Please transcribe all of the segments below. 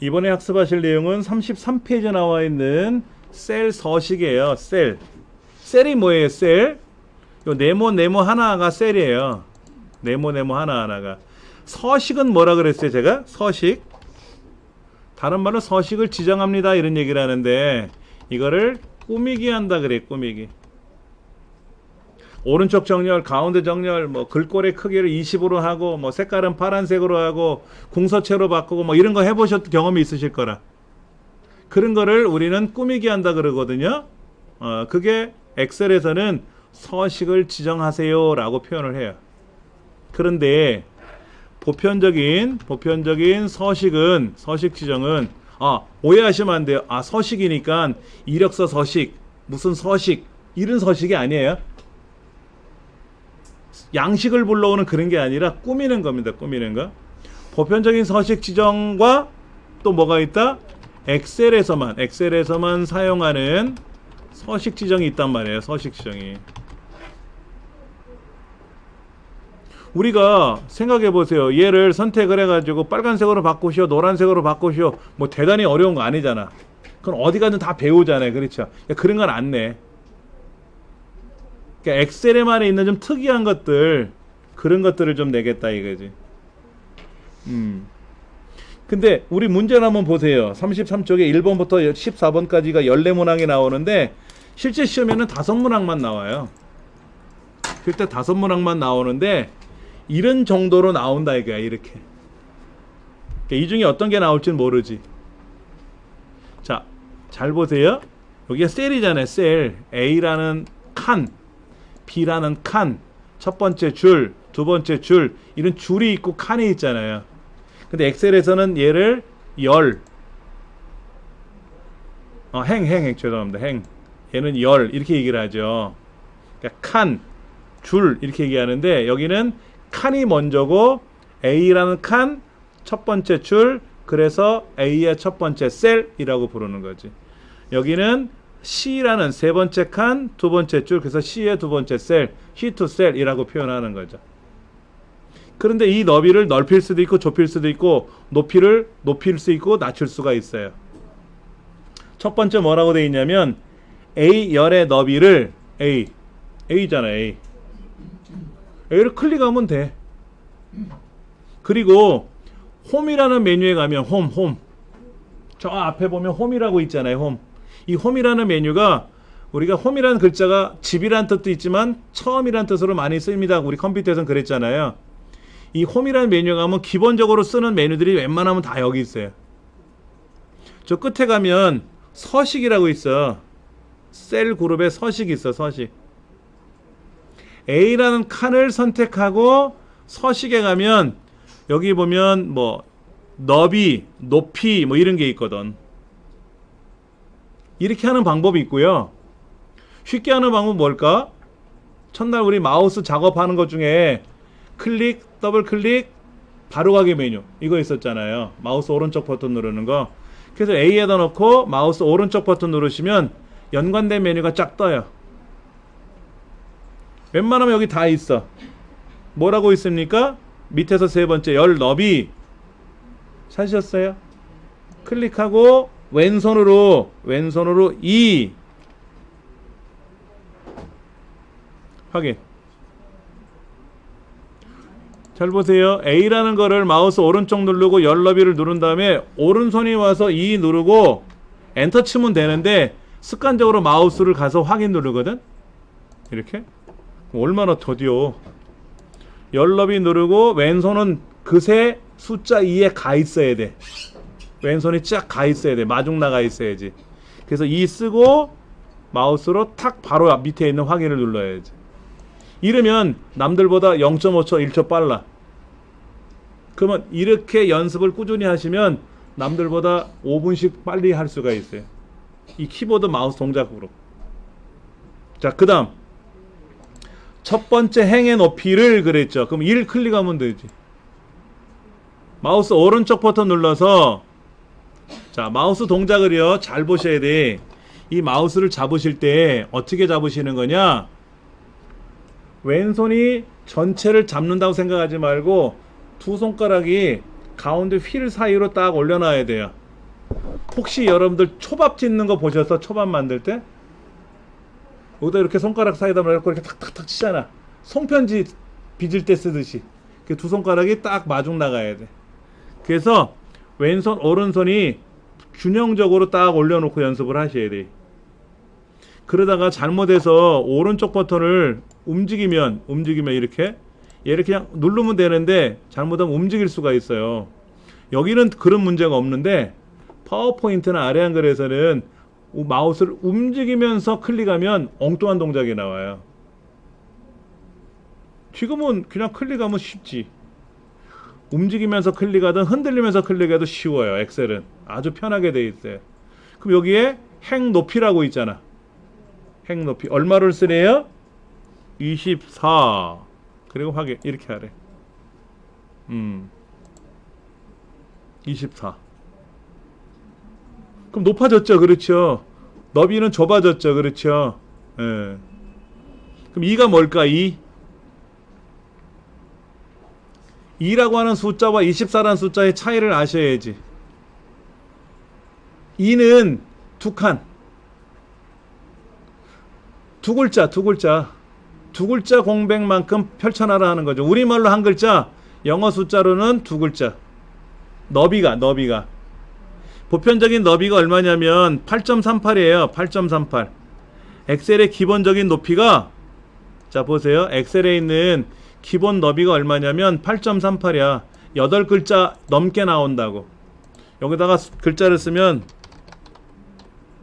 이번에 학습하실 내용은 33페이지에 나와 있는 셀 서식이에요. 셀. 셀이 뭐예요? 셀. 요 네모 하나가 셀이에요. 네모 하나가. 서식은 뭐라 그랬어요? 제가 서식. 다른 말로 서식을 지정합니다. 이런 얘기를 하는데 이거를 꾸미기 한다 그래. 꾸미기. 오른쪽 정렬, 가운데 정렬, 뭐 글꼴의 크기를 20으로 하고, 뭐 색깔은 파란색으로 하고, 궁서체로 바꾸고, 뭐 이런 거 해보셨던 경험이 있으실 거라. 그런 거를 우리는 꾸미기 한다 그러거든요. 그게 엑셀에서는 서식을 지정하세요라고 표현을 해요. 그런데 보편적인 서식은, 서식 지정은, 오해하시면 안 돼요. 서식이니까 이력서 서식, 무슨 서식, 이런 서식이 아니에요. 양식을 불러오는 그런 게 아니라 꾸미는 겁니다. 꾸미는 거. 보편적인 서식 지정과 또 뭐가 있다? 엑셀에서만 사용하는 서식 지정이 있단 말이에요. 서식 지정이. 우리가 생각해 보세요. 얘를 선택을 해가지고 빨간색으로 바꾸시오, 노란색으로 바꾸시오. 뭐 대단히 어려운 거 아니잖아. 그건 어디 가든 다 배우잖아요. 그렇죠? 그런 건 안 내. 그러니까 엑셀에만 있는 좀 특이한 것들, 그런 것들을 좀 내겠다 이거지. 근데 우리 문제를 한번 보세요. 33쪽에 1번부터 14번까지가 14문항이 나오는데 실제 시험에는 5문항만 나와요. 실제 5문항만 나오는데 이런 정도로 나온다 이거야. 이렇게. 그러니까 이 중에 어떤 게 나올지는 모르지. 자, 잘 보세요. 여기가 셀이잖아요. 셀. A라는 칸, B라는 칸, 첫 번째 줄, 두 번째 줄, 이런 줄이 있고 칸이 있잖아요. 근데 엑셀에서는 얘를 죄송합니다. 얘는 열 이렇게 얘기를 하죠. 그러니까 칸, 줄 이렇게 얘기하는데 여기는 칸이 먼저고 A라는 칸, 첫 번째 줄, 그래서 A의 첫 번째 셀이라고 부르는 거지. 여기는 C라는 세 번째 칸, 두 번째 줄, 그래서 C의 두 번째 셀, C2 셀이라고 표현하는 거죠. 그런데 이 너비를 넓힐 수도 있고 좁힐 수도 있고 높이를 높일 수 있고 낮출 수가 있어요. 첫 번째 뭐라고 되어 있냐면 A 열의 너비를 A잖아. A를 클릭하면 돼. 그리고 홈이라는 메뉴에 가면 홈. 저 앞에 보면 홈이라고 있잖아요. 홈. 이 홈이라는 메뉴가 우리가 홈이라는 글자가 집이라는 뜻도 있지만 처음이라는 뜻으로 많이 씁니다. 우리 컴퓨터에서는 그랬잖아요. 이 홈이라는 메뉴에 가면 기본적으로 쓰는 메뉴들이 웬만하면 다 여기 있어요. 저 끝에 가면 서식이라고 있어. 셀 그룹에 서식이 있어. 서식. A라는 칸을 선택하고 서식에 가면 여기 보면 뭐 너비, 높이 뭐 이런 게 있거든. 이렇게 하는 방법이 있고요. 쉽게 하는 방법은 뭘까? 첫날 우리 마우스 작업하는 것 중에 클릭, 더블 클릭, 바로 가기 메뉴 이거 있었잖아요. 마우스 오른쪽 버튼 누르는 거. 그래서 A에다 놓고 마우스 오른쪽 버튼 누르시면 연관된 메뉴가 쫙 떠요. 웬만하면 여기 다 있어. 뭐라고 있습니까? 밑에서 세 번째 열 너비 찾으셨어요? 클릭하고 왼손으로 E 확인. 잘 보세요. A라는 거를 마우스 오른쪽 누르고 열 너비를 누른 다음에 오른손이 와서 E 누르고 엔터 치면 되는데 습관적으로 마우스를 가서 확인 누르거든. 이렇게. 얼마나 더디요. 열 너비 누르고 왼손은 그새 숫자 2에 가 있어야 돼. 왼손이 쫙 가 있어야 돼. 마중 나가 있어야지. 그래서 E 쓰고 마우스로 탁 바로 밑에 있는 확인을 눌러야지. 이러면 남들보다 0.5초, 1초 빨라. 그러면 이렇게 연습을 꾸준히 하시면 남들보다 5분씩 빨리 할 수가 있어요. 이 키보드 마우스 동작으로. 자, 그 다음 첫 번째 행의 높이를 그랬죠. 그럼 1 클릭하면 되지. 마우스 오른쪽 버튼 눌러서 자, 마우스 동작을요 잘 보셔야 돼. 이 마우스를 잡으실 때 어떻게 잡으시는 거냐? 왼손이 전체를 잡는다고 생각하지 말고 두 손가락이 가운데 휠 사이로 딱 올려놔야 돼요. 혹시 여러분들 초밥 짓는 거 보셔서 초밥 만들 때 여기다 이렇게 손가락 사이다 말고 이렇게 탁탁탁 치잖아. 송편지 빚을 때 쓰듯이 두 손가락이 딱 마중 나가야 돼. 그래서 왼손 오른손이 균형적으로 딱 올려놓고 연습을 하셔야 돼. 그러다가 잘못해서 오른쪽 버튼을 움직이면 이렇게 얘를 그냥 누르면 되는데 잘못하면 움직일 수가 있어요. 여기는 그런 문제가 없는데 파워포인트나 아래 한글에서는 마우스를 움직이면서 클릭하면 엉뚱한 동작이 나와요. 지금은 그냥 클릭하면 쉽지. 움직이면서 클릭하든 흔들리면서 클릭해도 쉬워요. 엑셀은 아주 편하게 돼 있어요. 그럼 여기에 행 높이라고 있잖아. 행 높이 얼마를 쓰래요? 24. 그리고 확인 이렇게 하래. 24. 그럼 높아졌죠, 그렇죠? 너비는 좁아졌죠, 그렇죠? 예. 그럼 2가 뭘까? 2라고 하는 숫자와 24라는 숫자의 차이를 아셔야지. 2는 두 칸, 두 글자 공백만큼 펼쳐놔라 하는 거죠. 우리말로 한 글자, 영어 숫자로는 두 글자. 너비가 보편적인 너비가 얼마냐면 8.38이에요. 8.38. 엑셀의 기본적인 높이가, 자 보세요. 엑셀에 있는 기본 너비가 얼마냐면 8.38이야. 8글자 넘게 나온다고. 여기다가 글자를 쓰면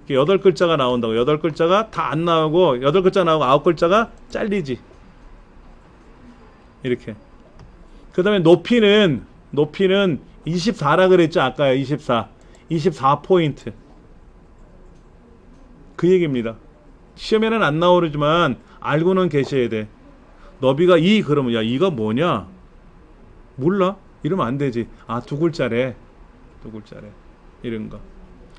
8글자가 나온다고. 8글자가 다 안 나오고 8글자 나오고 9글자가 잘리지. 이렇게. 그 다음에 높이는 24라 그랬죠. 아까요. 24포인트. 그 얘기입니다. 시험에는 안 나오지만 알고는 계셔야 돼. 너비가 2 그러면 야 2가 뭐냐? 몰라? 이러면 안 되지. 아, 두 글자래. 이런 거.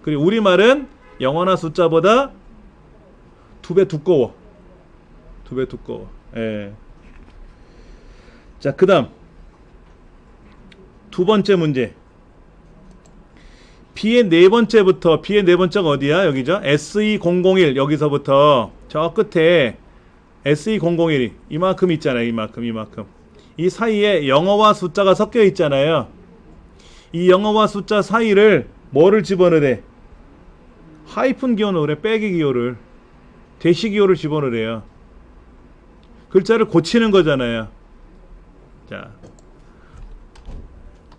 그리고 우리말은 영어나 숫자보다 2배 두꺼워. 예. 자, 그 다음 두 번째 문제. B의 네 번째가 어디야? 여기죠. SE001 여기서부터 저 끝에 SE001이 이만큼 있잖아요. 이만큼. 이 사이에 영어와 숫자가 섞여 있잖아요. 이 영어와 숫자 사이를 뭐를 집어넣으래? 하이픈 기호 넣으래. 빼기 기호를. 대시 기호를 집어넣으래요. 글자를 고치는 거잖아요. 자,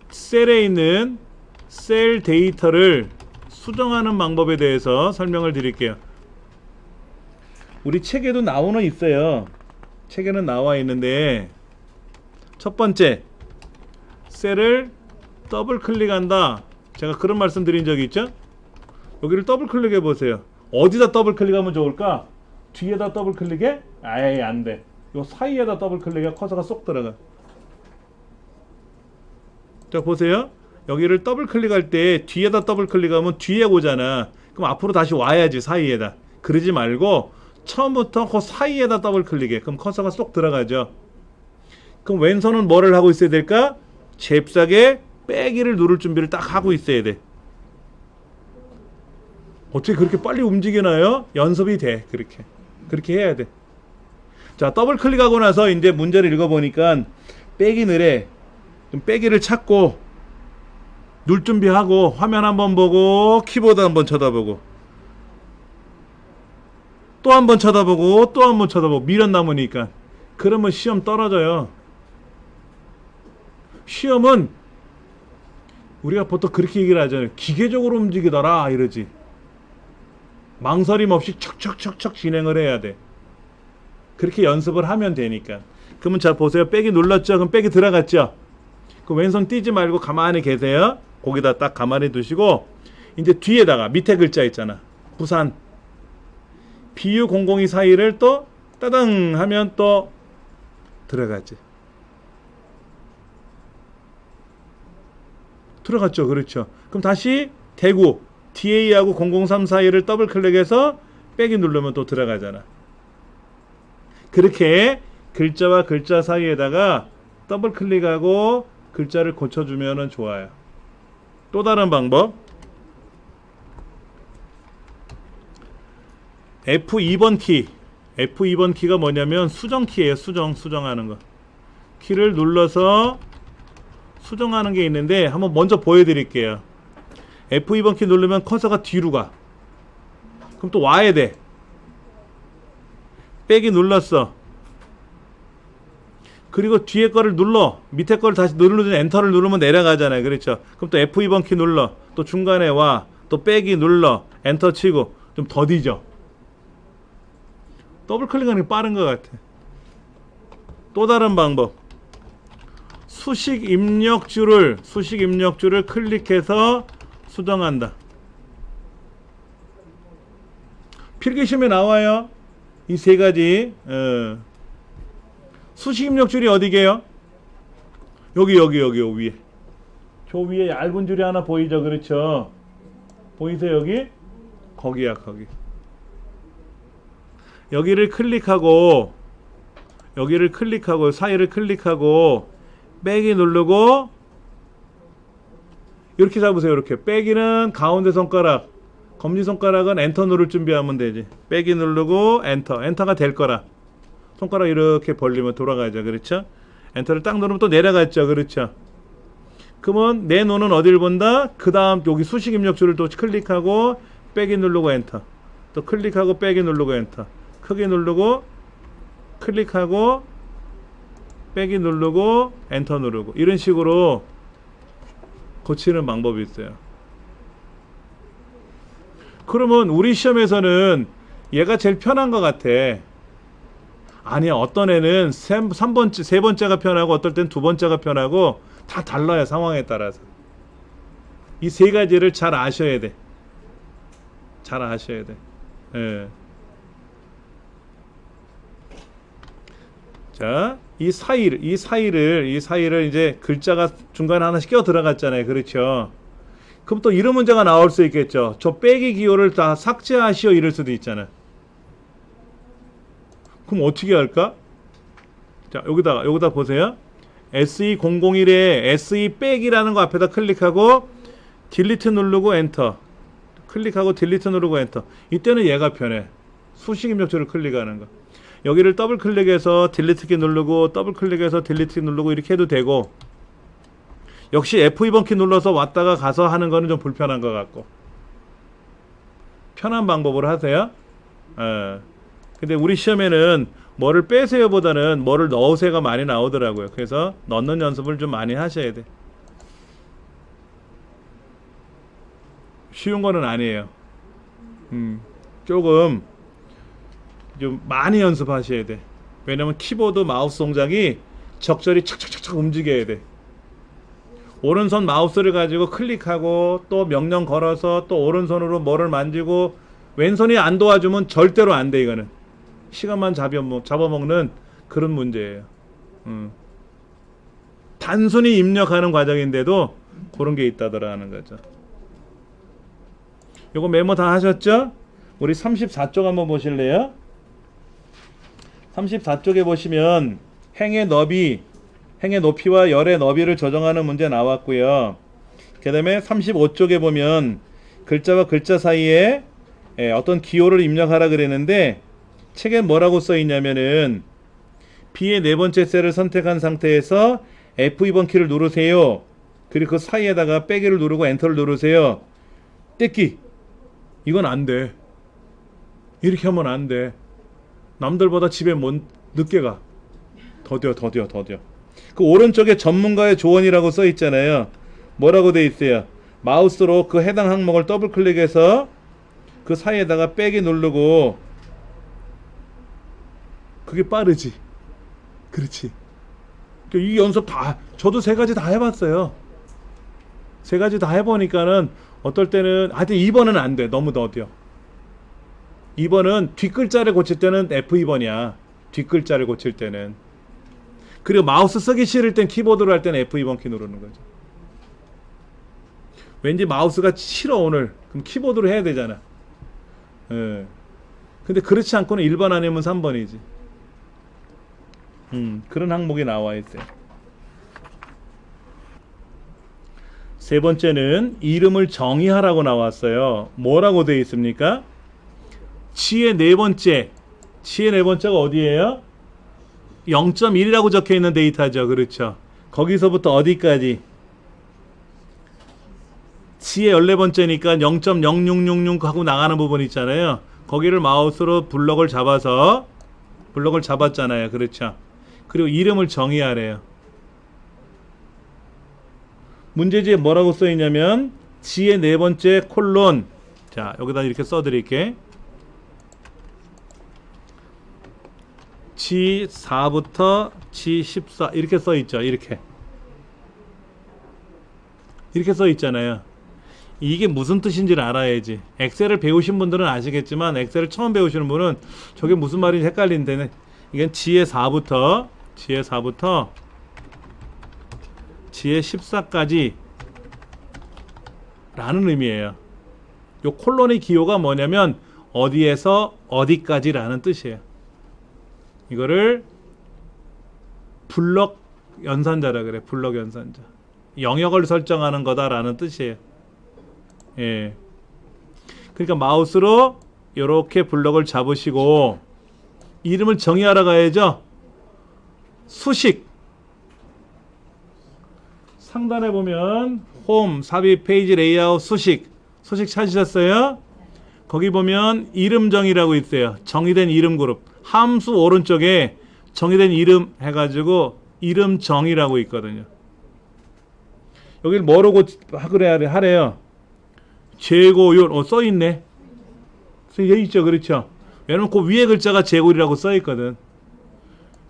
셀에 있는 셀 데이터를 수정하는 방법에 대해서 설명을 드릴게요. 우리 책에도 나오는 있어요. 책에는 나와 있는데, 첫 번째 셀을 더블 클릭한다. 제가 그런 말씀 드린 적이 있죠? 여기를 더블 클릭해 보세요. 어디다 더블 클릭하면 좋을까? 뒤에다 더블 클릭해? 아예 안 돼. 요 사이에다 더블 클릭해 커서가 쏙 들어가. 자 보세요. 여기를 더블 클릭할 때 뒤에다 더블 클릭하면 뒤에 오잖아. 그럼 앞으로 다시 와야지. 사이에다. 그러지 말고 처음부터 그 사이에다 더블 클릭해. 그럼 커서가 쏙 들어가죠. 그럼 왼손은 뭐를 하고 있어야 될까? 잽싸게 빼기를 누를 준비를 딱 하고 있어야 돼. 어떻게 그렇게 빨리 움직이나요? 연습이 돼. 그렇게 해야 돼. 자, 더블 클릭하고 나서 이제 문제를 읽어보니까 빼기 느래. 빼기를 찾고 눌 준비하고 화면 한번 보고 키보드 한번 쳐다보고 또 한번 쳐다보고 또 한번 쳐다보고 미련 남으니까. 그러면 시험 떨어져요. 시험은 우리가 보통 그렇게 얘기를 하잖아요. 기계적으로 움직이더라 이러지. 망설임 없이 척척척척 진행을 해야 돼. 그렇게 연습을 하면 되니까. 그러면 자 보세요. 빼기 눌렀죠? 그럼 빼기 들어갔죠? 그 왼손 띄지 말고 가만히 계세요. 거기다 딱 가만히 두시고 이제 뒤에다가 밑에 글자 있잖아. 부산 BU002 사이를 또 따당 하면 또 들어가지. 들어갔죠. 그렇죠. 그럼 다시 대구 DA하고 003 사이를 더블 클릭해서 빼기 누르면 또 들어가잖아. 그렇게 글자와 글자 사이에다가 더블 클릭하고 글자를 고쳐주면 좋아요. 또 다른 방법. F2번 키. F2번 키가 뭐냐면 수정 키예요. 수정하는 거. 키를 눌러서 수정하는 게 있는데 한번 먼저 보여드릴게요. F2번 키 누르면 커서가 뒤로 가. 그럼 또 와야 돼. 빼기 눌렀어. 그리고 뒤에 거를 눌러. 밑에 거를 다시 누르면 엔터를 누르면 내려가잖아요. 그렇죠? 그럼 또 F2번 키 눌러. 또 중간에 와. 또 빼기 눌러. 엔터 치고. 좀 더디죠? 더블 클릭하는 게 빠른 것 같아. 또 다른 방법. 수식 입력줄을 클릭해서 수정한다. 필기시험에 나와요. 이 세 가지. 수식 입력줄이 어디게요? 여기 위에. 저 위에 얇은 줄이 하나 보이죠? 그렇죠? 보이세요 여기? 거기야 거기. 여기를 클릭하고 사이를 클릭하고 빼기 누르고 이렇게 잡으세요. 이렇게 빼기는 가운데 손가락, 검지손가락은 엔터 누를 준비하면 되지. 빼기 누르고 엔터가 될 거라. 손가락 이렇게 벌리면 돌아가죠. 그렇죠? 엔터를 딱 누르면 또 내려갔죠. 그렇죠? 그러면 내 눈은 어딜 본다? 그 다음 여기 수식 입력줄을 또 클릭하고 빼기 누르고 엔터. 또 클릭하고 빼기 누르고 엔터. 크게 누르고 클릭하고 빼기 누르고 엔터 누르고 이런 식으로 고치는 방법이 있어요. 그러면 우리 시험에서는 얘가 제일 편한 것 같아. 아니야, 어떤 애는 세 번째가 편하고 어떨 땐 두 번째가 편하고 다 달라요. 상황에 따라서. 이 세 가지를 잘 아셔야 돼. 잘 아셔야 돼. 예. 자, 이 사이를 이제 글자가 중간에 하나씩 끼어 들어갔잖아요. 그렇죠? 그럼 또 이런 문제가 나올 수 있겠죠. 저 빼기 기호를 다 삭제하시오 이럴 수도 있잖아. 그럼 어떻게 할까? 자, 여기다 보세요. SE001에 SE 빼기라는 거 앞에다 클릭하고 딜리트 누르고 엔터. 클릭하고 딜리트 누르고 엔터. 이때는 얘가 편해. 수식 입력줄을 클릭하는 거. 여기를 더블 클릭해서 딜리트 키 누르고 더블 클릭해서 딜리트 키 누르고 이렇게 해도 되고, 역시 F2번 키 눌러서 왔다가 가서 하는 거는 좀 불편한 것 같고 편한 방법으로 하세요. 근데 우리 시험에는 뭐를 빼세요 보다는 뭐를 넣으세요가 많이 나오더라고요. 그래서 넣는 연습을 좀 많이 하셔야 돼. 쉬운 거는 아니에요. 조금 좀 많이 연습하셔야 돼. 왜냐면 키보드 마우스 동작이 적절히 착착착착 움직여야 돼. 오른손 마우스를 가지고 클릭하고 또 명령 걸어서 또 오른손으로 뭐를 만지고 왼손이 안 도와주면 절대로 안 돼. 이거는 시간만 잡아먹는 그런 문제예요. 단순히 입력하는 과정인데도 그런 게 있다더라는 거죠. 요거 메모 다 하셨죠? 우리 34쪽 한번 보실래요? 34쪽에 보시면 행의 높이와 열의 너비를 조정하는 문제 나왔고요. 그 다음에 35쪽에 보면 글자와 글자 사이에 어떤 기호를 입력하라 그랬는데 책에 뭐라고 써 있냐면은 B의 네 번째 셀을 선택한 상태에서 F2번 키를 누르세요. 그리고 그 사이에다가 빼기를 누르고 엔터를 누르세요. 떼기. 이건 안 돼. 이렇게 하면 안 돼. 남들보다 집에 늦게 가. 더뎌. 그 오른쪽에 전문가의 조언이라고 써 있잖아요. 뭐라고 돼 있어요? 마우스로 그 해당 항목을 더블 클릭해서 그 사이에다가 빼기 누르고, 그게 빠르지. 그렇지. 이 연습 저도 세 가지 다 해봤어요. 세 가지 다 해보니까는 어떨 때는 하여튼 2번은 안 돼. 너무 더뎌. 2번은 뒷글자를 고칠 때는 F2번이야. 뒷글자를 고칠 때는. 그리고 마우스 쓰기 싫을 땐 키보드로 할 때는 F2번 키 누르는 거죠. 왠지 마우스가 싫어 오늘. 그럼 키보드로 해야 되잖아. 근데 그렇지 않고는 1번 아니면 3번이지. 그런 항목이 나와 있어요. 세 번째는 이름을 정의하라고 나왔어요. 뭐라고 되어 있습니까? 지의 네 번째가 어디예요? 0.1이라고 적혀 있는 데이터죠. 그렇죠. 거기서부터 어디까지? 지의 14번째니까 0.0666 하고 나가는 부분 있잖아요. 거기를 마우스로 블럭을 잡았잖아요. 그렇죠. 그리고 이름을 정의하래요. 문제지에 뭐라고 써있냐면 지의 네 번째 콜론. 자, 여기다 이렇게 써드릴게. G4부터 G14 이렇게 써있죠. 이렇게 써있잖아요. 이게 무슨 뜻인지를 알아야지. 엑셀을 배우신 분들은 아시겠지만 엑셀을 처음 배우시는 분은 저게 무슨 말인지 헷갈리는데, 이건 G의 4부터 G의 14까지 라는 의미예요. 요 콜론의 기호가 뭐냐면 어디에서 어디까지 라는 뜻이에요. 이거를 블럭 연산자라 그래. 블럭 연산자. 영역을 설정하는 거다라는 뜻이에요. 예. 그러니까 마우스로 이렇게 블럭을 잡으시고 이름을 정의하러 가야죠. 수식. 상단에 보면 홈, 삽입, 페이지 레이아웃, 수식 찾으셨어요? 거기 보면 이름 정의라고 있어요. 정의된 이름 그룹. 함수 오른쪽에 정의된 이름 해가지고 이름 정의라고 있거든요. 여기를 뭐라고 하래요? 재고율. 써있네. 여기 있죠. 그렇죠. 왜냐면 그 위에 글자가 재고율이라고 써있거든.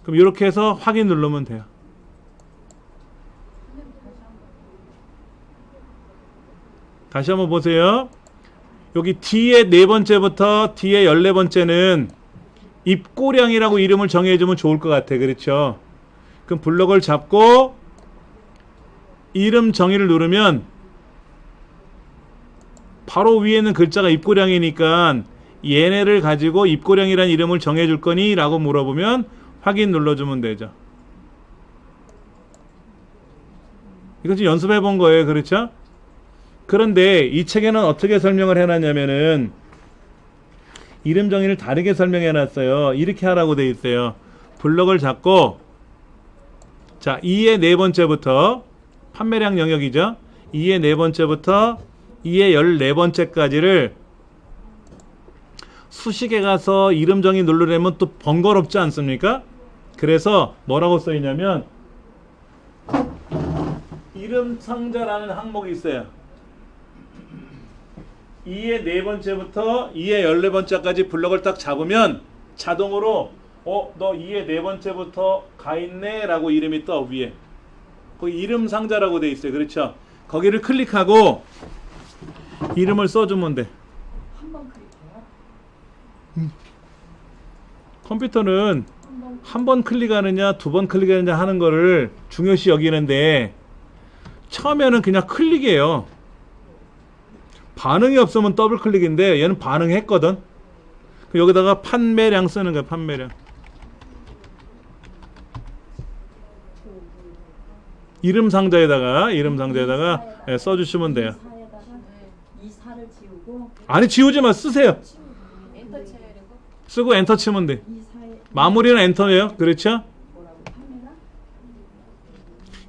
그럼 이렇게 해서 확인 누르면 돼요. 다시 한번 보세요. 여기 D의 네 번째부터 D의 14번째는 입고량이라고 이름을 정해주면 좋을 것 같아. 그렇죠. 그럼 블럭을 잡고 이름 정의를 누르면 바로 위에는 글자가 입고량이니까 얘네를 가지고 입고량이라는 이름을 정해줄 거니? 라고 물어보면 확인 눌러주면 되죠. 이거 지금 연습해 본 거예요. 그렇죠? 그런데 이 책에는 어떻게 설명을 해놨냐면은 이름 정의를 다르게 설명해 놨어요. 이렇게 하라고 돼 있어요. 블럭을 잡고, 자, 2의 네 번째부터 판매량 영역이죠. 2의 네 번째부터 2의 14번째까지를 수식에 가서 이름 정의 누르려면 또 번거롭지 않습니까? 그래서 뭐라고 써 있냐면 이름 상자라는 항목이 있어요. 2의 네 번째부터 2의 14번째까지 블럭을 딱 잡으면 자동으로 너 2의 네 번째부터 가 있네 라고 이름이 떠. 위에 거기 이름 상자라고 돼 있어요. 그렇죠? 거기를 클릭하고 이름을 써주면 돼. 한 번 클릭해요? 컴퓨터는 한 번 클릭하느냐 두 번 클릭하느냐 하는 거를 중요시 여기는데 처음에는 그냥 클릭이에요. 반응이 없으면 더블 클릭인데 얘는 반응했거든. 여기다가 판매량 쓰는 거야. 판매량. 이름 상자에다가 써주시면 돼요. 이 사를 지우고 아니, 지우지 마. 쓰세요. 엔터 쳐야 되고 쓰고 엔터 치면 돼. 이 사에 마무리는 엔터예요. 그렇죠? 뭐라고 판매나?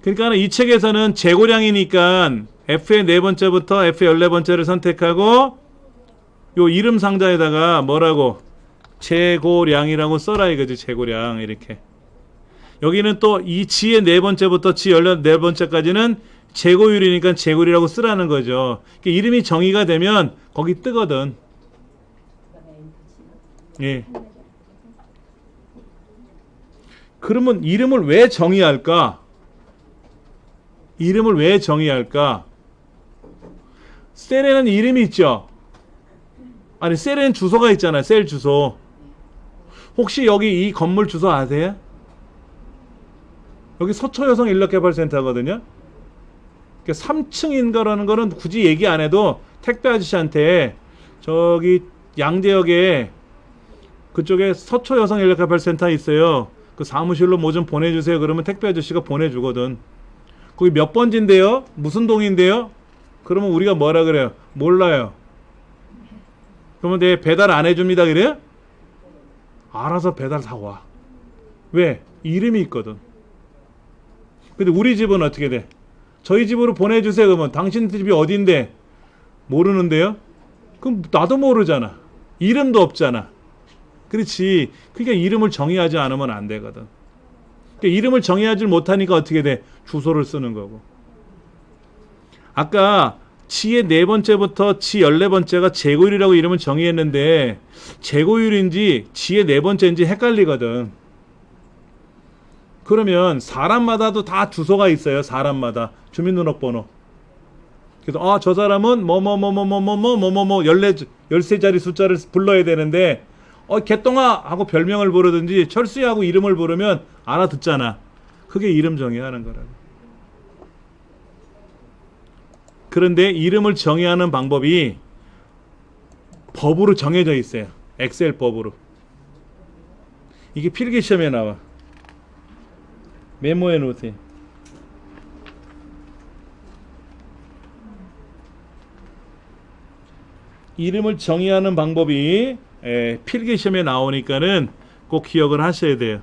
그러니까 이 책에서는 재고량이니까 F의 네 번째부터 F의 14번째를 선택하고 요 이름 상자에다가 뭐라고? 재고량이라고 써라 이거지. 재고량. 이렇게. 여기는 또 이 G의 네 번째부터 G 14번째까지는 재고율이니까 재고율이라고 쓰라는 거죠. 그러니까 이름이 정의가 되면 거기 뜨거든. 예. 그러면 이름을 왜 정의할까? 이름을 왜 정의할까? 셀에는 이름이 있죠. 아니, 셀에는 주소가 있잖아요. 셀 주소. 혹시 여기 이 건물 주소 아세요? 여기 서초여성 인력개발센터거든요. 3층인 거라는 거는 굳이 얘기 안 해도 택배 아저씨한테 저기 양재역에 그쪽에 서초여성 인력개발센터 있어요. 그 사무실로 뭐 좀 보내주세요. 그러면 택배 아저씨가 보내주거든. 거기 몇 번지인데요? 무슨 동인데요? 그러면 우리가 뭐라 그래요? 몰라요. 그러면 내 배달 안 해줍니다 그래요? 알아서 배달 다 와. 왜? 이름이 있거든. 근데 우리 집은 어떻게 돼? 저희 집으로 보내주세요 그러면 당신 집이 어딘데? 모르는데요? 그럼 나도 모르잖아. 이름도 없잖아. 그렇지. 그러니까 이름을 정의하지 않으면 안 되거든. 그러니까 이름을 정의하지 못하니까 어떻게 돼? 주소를 쓰는 거고. 아까 지의 4번째부터 지 14번째가 제고율이라고 이름을 정의했는데 제고율인지 지의 4번째인지 헷갈리거든. 그러면 사람마다도 다 주소가 있어요. 사람마다. 주민등록번호. 그래서 저 사람은 뭐뭐뭐뭐뭐뭐뭐뭐뭐 13자리 숫자를 불러야 되는데 개똥아 하고 별명을 부르든지 철수야 하고 이름을 부르면 알아듣잖아. 그게 이름 정의하는 거라고. 그런데 이름을 정의하는 방법이 법으로 정해져 있어요. 엑셀 법으로. 이게 필기시험에 나와. 메모해 놓으세요. 이름을 정의하는 방법이 필기시험에 나오니까는 꼭 기억을 하셔야 돼요.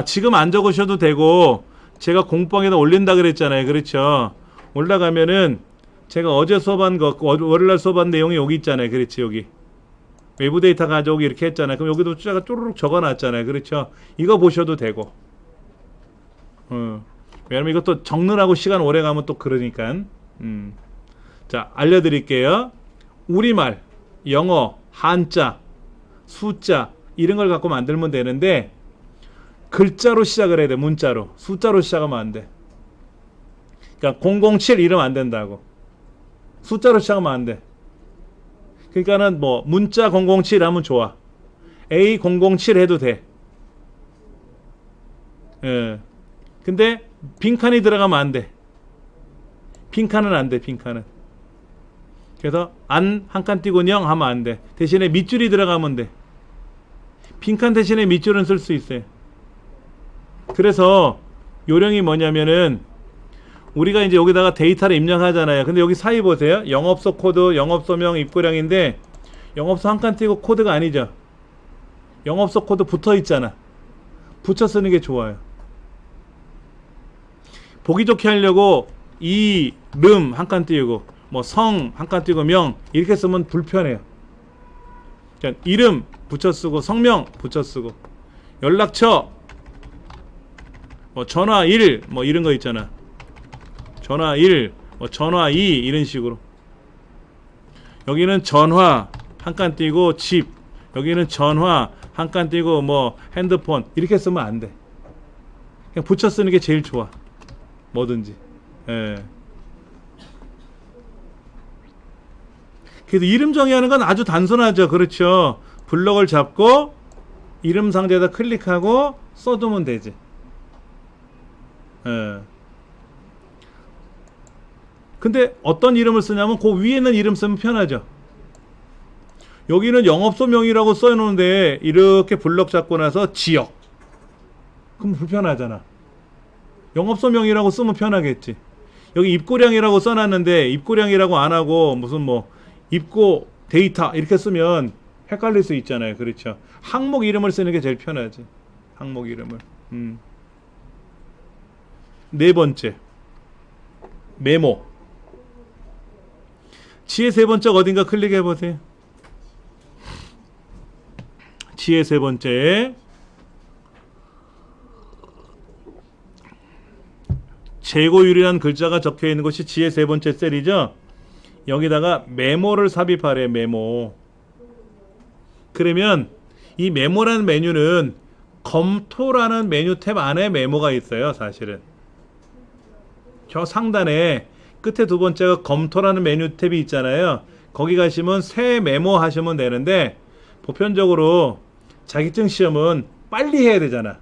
지금 안 적으셔도 되고 제가 공방에다 올린다 그랬잖아요. 그렇죠? 올라가면은 제가 어제 수업한 거 월요일날 수업한 내용이 여기 있잖아요. 그렇지? 여기 외부 데이터 가져오기 이렇게 했잖아요. 그럼 여기도 숫자가 쪼르륵 적어놨잖아요. 그렇죠? 이거 보셔도 되고 왜냐면 이것도 적느라고 시간 오래 가면 또 그러니까 자 알려드릴게요. 우리말, 영어, 한자, 숫자 이런 걸 갖고 만들면 되는데 글자로 시작을 해야 돼. 문자로. 숫자로 시작하면 안 돼. 그러니까 007 이러면 안 된다고. 숫자로 시작하면 안 돼. 그러니까는 뭐 문자 007 하면 좋아. A007 해도 돼. 근데 빈칸이 들어가면 안 돼. 빈칸은 안 돼. 빈칸은. 그래서 안 한 칸 띄고 영 하면 안 돼. 대신에 밑줄이 들어가면 돼. 빈칸 대신에 밑줄은 쓸 수 있어요. 그래서 요령이 뭐냐면은 우리가 이제 여기다가 데이터를 입력하잖아요. 근데 여기 사이 보세요. 영업소 코드, 영업소명, 입고량인데 영업소 한 칸 띄고 코드가 아니죠. 영업소 코드 붙어 있잖아. 붙여 쓰는 게 좋아요. 보기 좋게 하려고 이름 한 칸 띄우고 뭐 성 한 칸 띄우고 명 이렇게 쓰면 불편해요. 그러니까 이름 붙여 쓰고 성명 붙여 쓰고 연락처 뭐 전화 1 뭐 이런 거 있잖아. 전화 1 뭐 전화 2 이런 식으로. 여기는 전화 한 칸 띄고 집, 여기는 전화 한 칸 띄고 뭐 핸드폰 이렇게 쓰면 안 돼. 그냥 붙여 쓰는 게 제일 좋아. 뭐든지. 그래서 이름 정의하는 건 아주 단순하죠. 그렇죠. 블럭을 잡고 이름 상자에다 클릭하고 써두면 되지. 근데 어떤 이름을 쓰냐면 그 위에 있는 이름 쓰면 편하죠. 여기는 영업소명이라고 써놓는데 이렇게 블럭 잡고 나서 지역 그럼 불편하잖아. 영업소명이라고 쓰면 편하겠지. 여기 입고량이라고 써놨는데 입고량이라고 안하고 무슨 뭐 입고 데이터 이렇게 쓰면 헷갈릴 수 있잖아요. 그렇죠. 항목 이름을 쓰는 게 제일 편하지. 항목 이름을. 네 번째 메모. 지의 세 번째 어딘가 클릭해 보세요. 지의 세 번째 재고율이라는 글자가 적혀 있는 것이 지의 세 번째 셀이죠. 여기다가 메모를 삽입하래. 메모. 그러면 이 메모라는 메뉴는 검토라는 메뉴 탭 안에 메모가 있어요. 사실은 저 상단에 끝에 두 번째가 검토라는 메뉴 탭이 있잖아요. 거기 가시면 새 메모 하시면 되는데 보편적으로 자격증 시험은 빨리 해야 되잖아.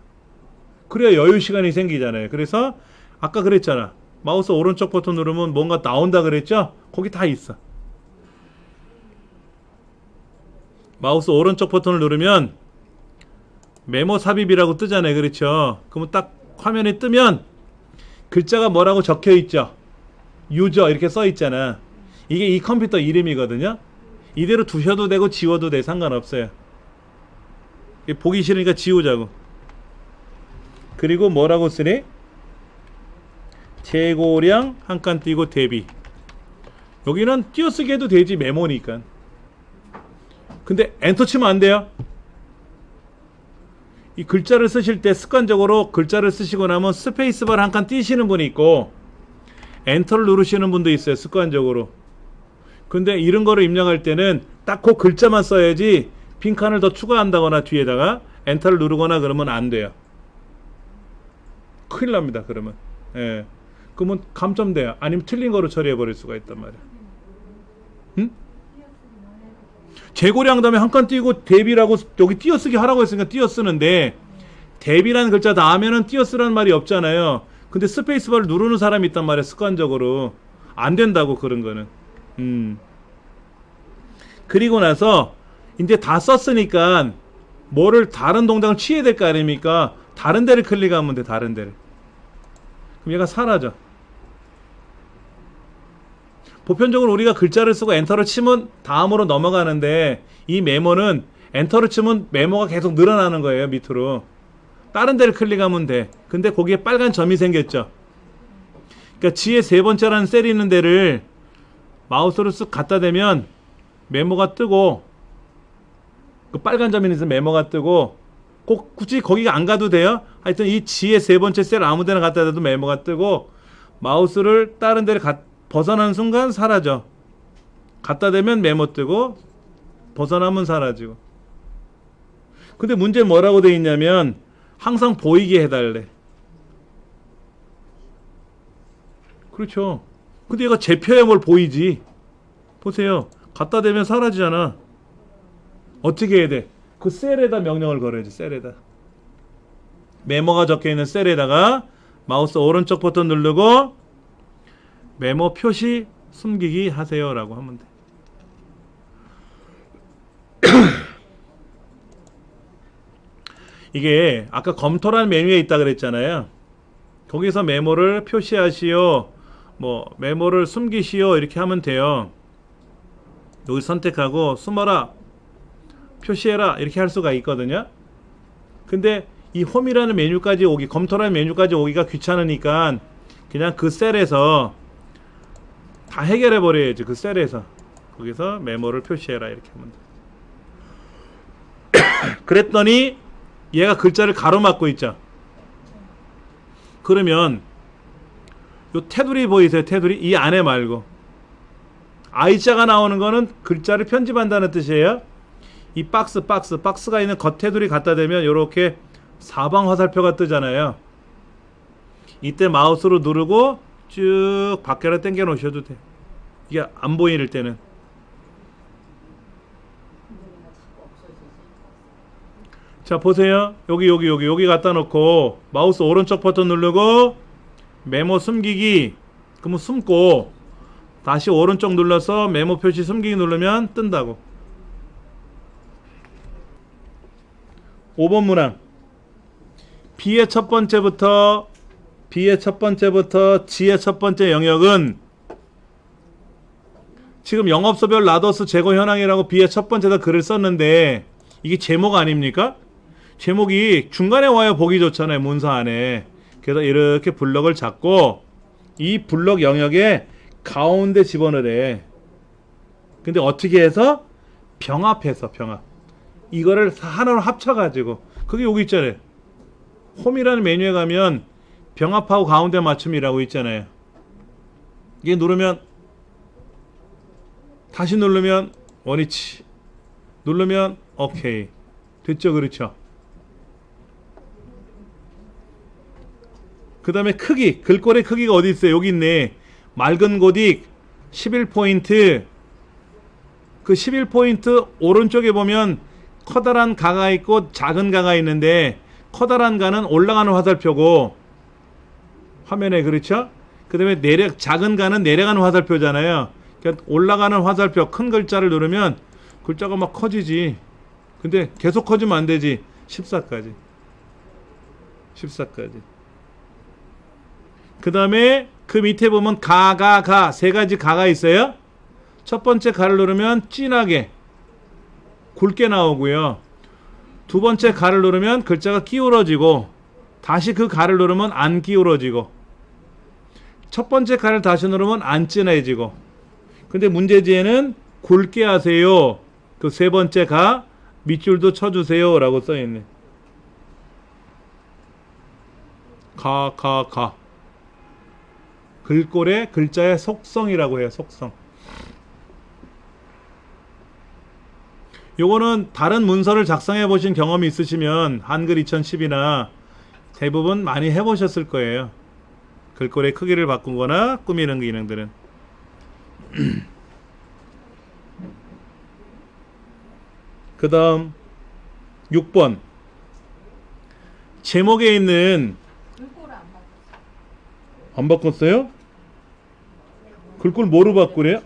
그래야 여유 시간이 생기잖아요. 그래서 아까 그랬잖아. 마우스 오른쪽 버튼 누르면 뭔가 나온다 그랬죠? 거기 다 있어. 마우스 오른쪽 버튼을 누르면 메모 삽입이라고 뜨잖아요. 그렇죠? 그러면 딱 화면에 뜨면 글자가 뭐라고 적혀 있죠? 유저 이렇게 써 있잖아. 이게 이 컴퓨터 이름이거든요. 이대로 두셔도 되고 지워도 돼. 상관없어요. 보기 싫으니까 지우자고. 그리고 뭐라고 쓰래? 재고량 한 칸 띄고 대비. 여기는 띄어쓰기 해도 되지, 메모니까. 근데 엔터 치면 안 돼요. 이 글자를 쓰실 때 습관적으로 글자를 쓰시고 나면 스페이스바를 한 칸 띄시는 분이 있고 엔터를 누르시는 분도 있어요, 습관적으로. 근데 이런 거를 입력할 때는 딱 그 글자만 써야지 빈칸을 더 추가한다거나 뒤에다가 엔터를 누르거나 그러면 안 돼요. 큰일 납니다, 그러면. 예. 그러면 감점돼요. 아니면 틀린 거로 처리해 버릴 수가 있단 말이야. 응? 재고량 다음에 한 칸 띄고 대비라고 여기 띄어쓰기 하라고 했으니까 띄어쓰는데 대비라는 글자 다음에는 띄어쓰라는 말이 없잖아요. 근데 스페이스바를 누르는 사람이 있단 말이야, 습관적으로. 안 된다고, 그런 거는. 그리고 나서 이제 다 썼으니까 뭐를 다른 동작을 취해야 될 거 아닙니까? 다른 데를 클릭하면 돼, 다른 데를. 그럼 얘가 사라져. 보편적으로 우리가 글자를 쓰고 엔터를 치면 다음으로 넘어가는데 이 메모는 엔터를 치면 메모가 계속 늘어나는 거예요, 밑으로. 다른 데를 클릭하면 돼. 근데 거기에 빨간 점이 생겼죠. 그러니까 G의 세 번째라는 셀이 있는 데를 마우스로 쓱 갖다 대면 메모가 뜨고, 그 빨간 점이 있는 메모가 뜨고, 꼭 굳이 거기가 안 가도 돼요. 하여튼 이 G의 세 번째 셀 아무 데나 갖다 대도 메모가 뜨고, 마우스를 다른 데를 벗어나는 순간 사라져. 갖다 대면 메모 뜨고 벗어나면 사라지고. 근데 문제는 뭐라고 돼 있냐면 항상 보이게 해달래. 그렇죠. 근데 얘가 재표야 뭘 보이지. 보세요. 갖다 대면 사라지잖아. 어떻게 해야 돼? 그 셀에다 명령을 걸어야지. 셀에다. 메모가 적혀있는 셀에다가 마우스 오른쪽 버튼 누르고 메모 표시 숨기기 하세요 라고 하면 돼. 이게 아까 검토란 메뉴에 있다 그랬잖아요. 거기서 메모를 표시하시오, 뭐 메모를 숨기시오 이렇게 하면 돼요. 여기 선택하고 숨어라, 표시해라 이렇게 할 수가 있거든요. 근데 이 홈이라는 메뉴까지 오기, 검토라는 메뉴까지 오기가 귀찮으니까 그냥 그 셀에서 다 해결해 버려야지. 그 셀에서 거기서 메모를 표시해라 이렇게 하면 돼. 그랬더니 얘가 글자를 가로막고 있죠. 그러면 요 테두리 보이세요? 테두리 이 안에 말고 I자가 나오는 거는 글자를 편집한다는 뜻이에요. 이 박스가 있는 겉 테두리 갖다 대면 요렇게 사방 화살표가 뜨잖아요. 이때 마우스로 누르고 쭉 밖으로 당겨 놓으셔도 돼. 이게 안 보일 때는. 자 보세요. 여기 갖다 놓고 마우스 오른쪽 버튼 누르고 메모 숨기기, 그러면 숨고 다시 오른쪽 눌러서 메모 표시 숨기기 누르면 뜬다고. 5번 문항. B의 첫 번째부터 G의 첫 번째 영역은 지금 영업소별 라더스 제거 현황이라고 B의 첫 번째다 글을 썼는데 이게 제목 아닙니까? 제목이 중간에 와야 보기 좋잖아요, 문서 안에. 그래서 이렇게 블럭을 잡고 이 블럭 영역에 가운데 집어넣으래. 근데 어떻게 해서? 병합해서, 병합. 이거를 하나로 합쳐가지고. 그게 여기 있잖아요. 홈이라는 메뉴에 가면 병합하고 가운데 맞춤이라고 있잖아요. 이게 누르면, 다시 누르면 원위치, 누르면 오케이. 됐죠? 그렇죠? 그 다음에 크기, 글꼴의 크기가 어디 있어요? 여기 있네. 맑은 고딕 11포인트. 그 11포인트 오른쪽에 보면 커다란 가가 있고 작은 가가 있는데 커다란 가는 올라가는 화살표고 화면에, 그렇죠? 그 다음에 작은 가는 내려가는 화살표잖아요. 그러니까 올라가는 화살표 큰 글자를 누르면 글자가 막 커지지. 근데 계속 커지면 안 되지. 14까지. 그 다음에 그 밑에 보면 가 세 가지 가가 있어요. 첫 번째 가를 누르면 진하게 굵게 나오고요. 두 번째 가를 누르면 글자가 기울어지고 다시 그 가를 누르면 안 기울어지고 첫 번째 가를 다시 누르면 안 진해지고. 근데 문제지에는 굵게 하세요. 그 세 번째 가 밑줄도 쳐주세요 라고 써있네. 가. 글꼴의 글자의 속성이라고 해요. 속성. 요거는 다른 문서를 작성해 보신 경험이 있으시면 한글 2010이나 대부분 많이 해보셨을 거예요. 글꼴의 크기를 바꾸거나 꾸미는 기능들은. 그 다음 6번 제목에 있는 글꼴을 안 바꿨어. 안 바꿨어요? 글꼴 뭐로 바꾸래?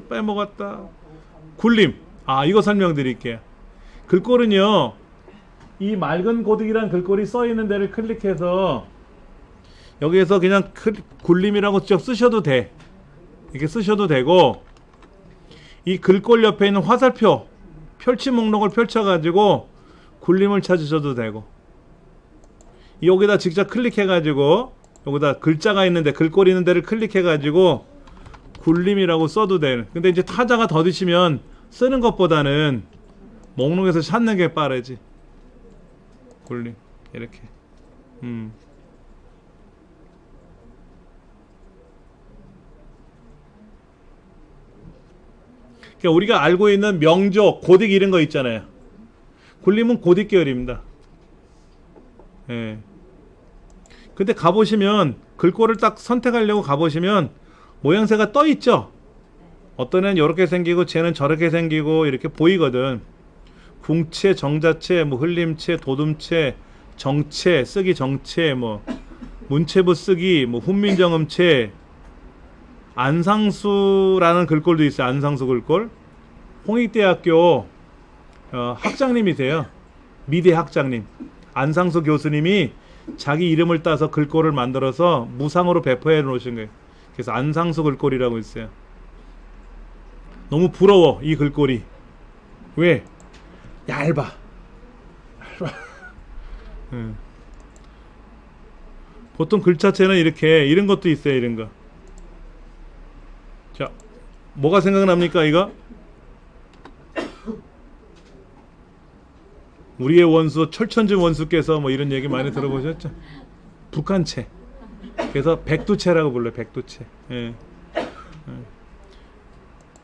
빼먹었다. 굴림. 이거 설명드릴게요. 글꼴은요, 이 맑은 고딕이란 글꼴이 써있는 데를 클릭해서 여기에서 그냥 굴림이라고 직접 쓰셔도 돼. 이렇게 쓰셔도 되고, 이 글꼴 옆에 있는 화살표 펼치 목록을 펼쳐가지고 굴림을 찾으셔도 되고, 여기다 직접 클릭해가지고 여기다 글자가 있는데 글꼴이 있는 데를 클릭해가지고 굴림이라고 써도 돼. 근데 이제 타자가 더디시면 쓰는 것보다는 목록에서 찾는 게 빠르지. 굴림 이렇게. 그러니까 우리가 알고 있는 명조, 고딕 이런 거 있잖아요. 굴림은 고딕 계열입니다. 예. 근데 가보시면 글꼴을 딱 선택하려고 가보시면 모양새가 떠 있죠. 어떤 애는 이렇게 생기고 쟤는 저렇게 생기고 이렇게 보이거든. 궁체, 정자체, 뭐 흘림체, 도둠체, 정체, 쓰기 정체, 뭐 문체부 쓰기, 뭐 훈민정음체, 안상수라는 글꼴도 있어요. 안상수 글꼴. 홍익대학교 학장님이세요. 미대 학장님. 안상수 교수님이 자기 이름을 따서 글꼴을 만들어서 무상으로 배포해 놓으신 거예요. 그래서 안상수 글꼴이라고 있어요. 너무 부러워 이 글꼴이. 왜? 얇아. 보통 글자체는 이렇게 이런 것도 있어요. 이런 거. 자, 뭐가 생각납니까 이거? 우리의 원수 철천지 원수께서 뭐 이런 얘기 많이 들어보셨죠? 북한체. 그래서 백두체라고 불러요. 백두체. 예.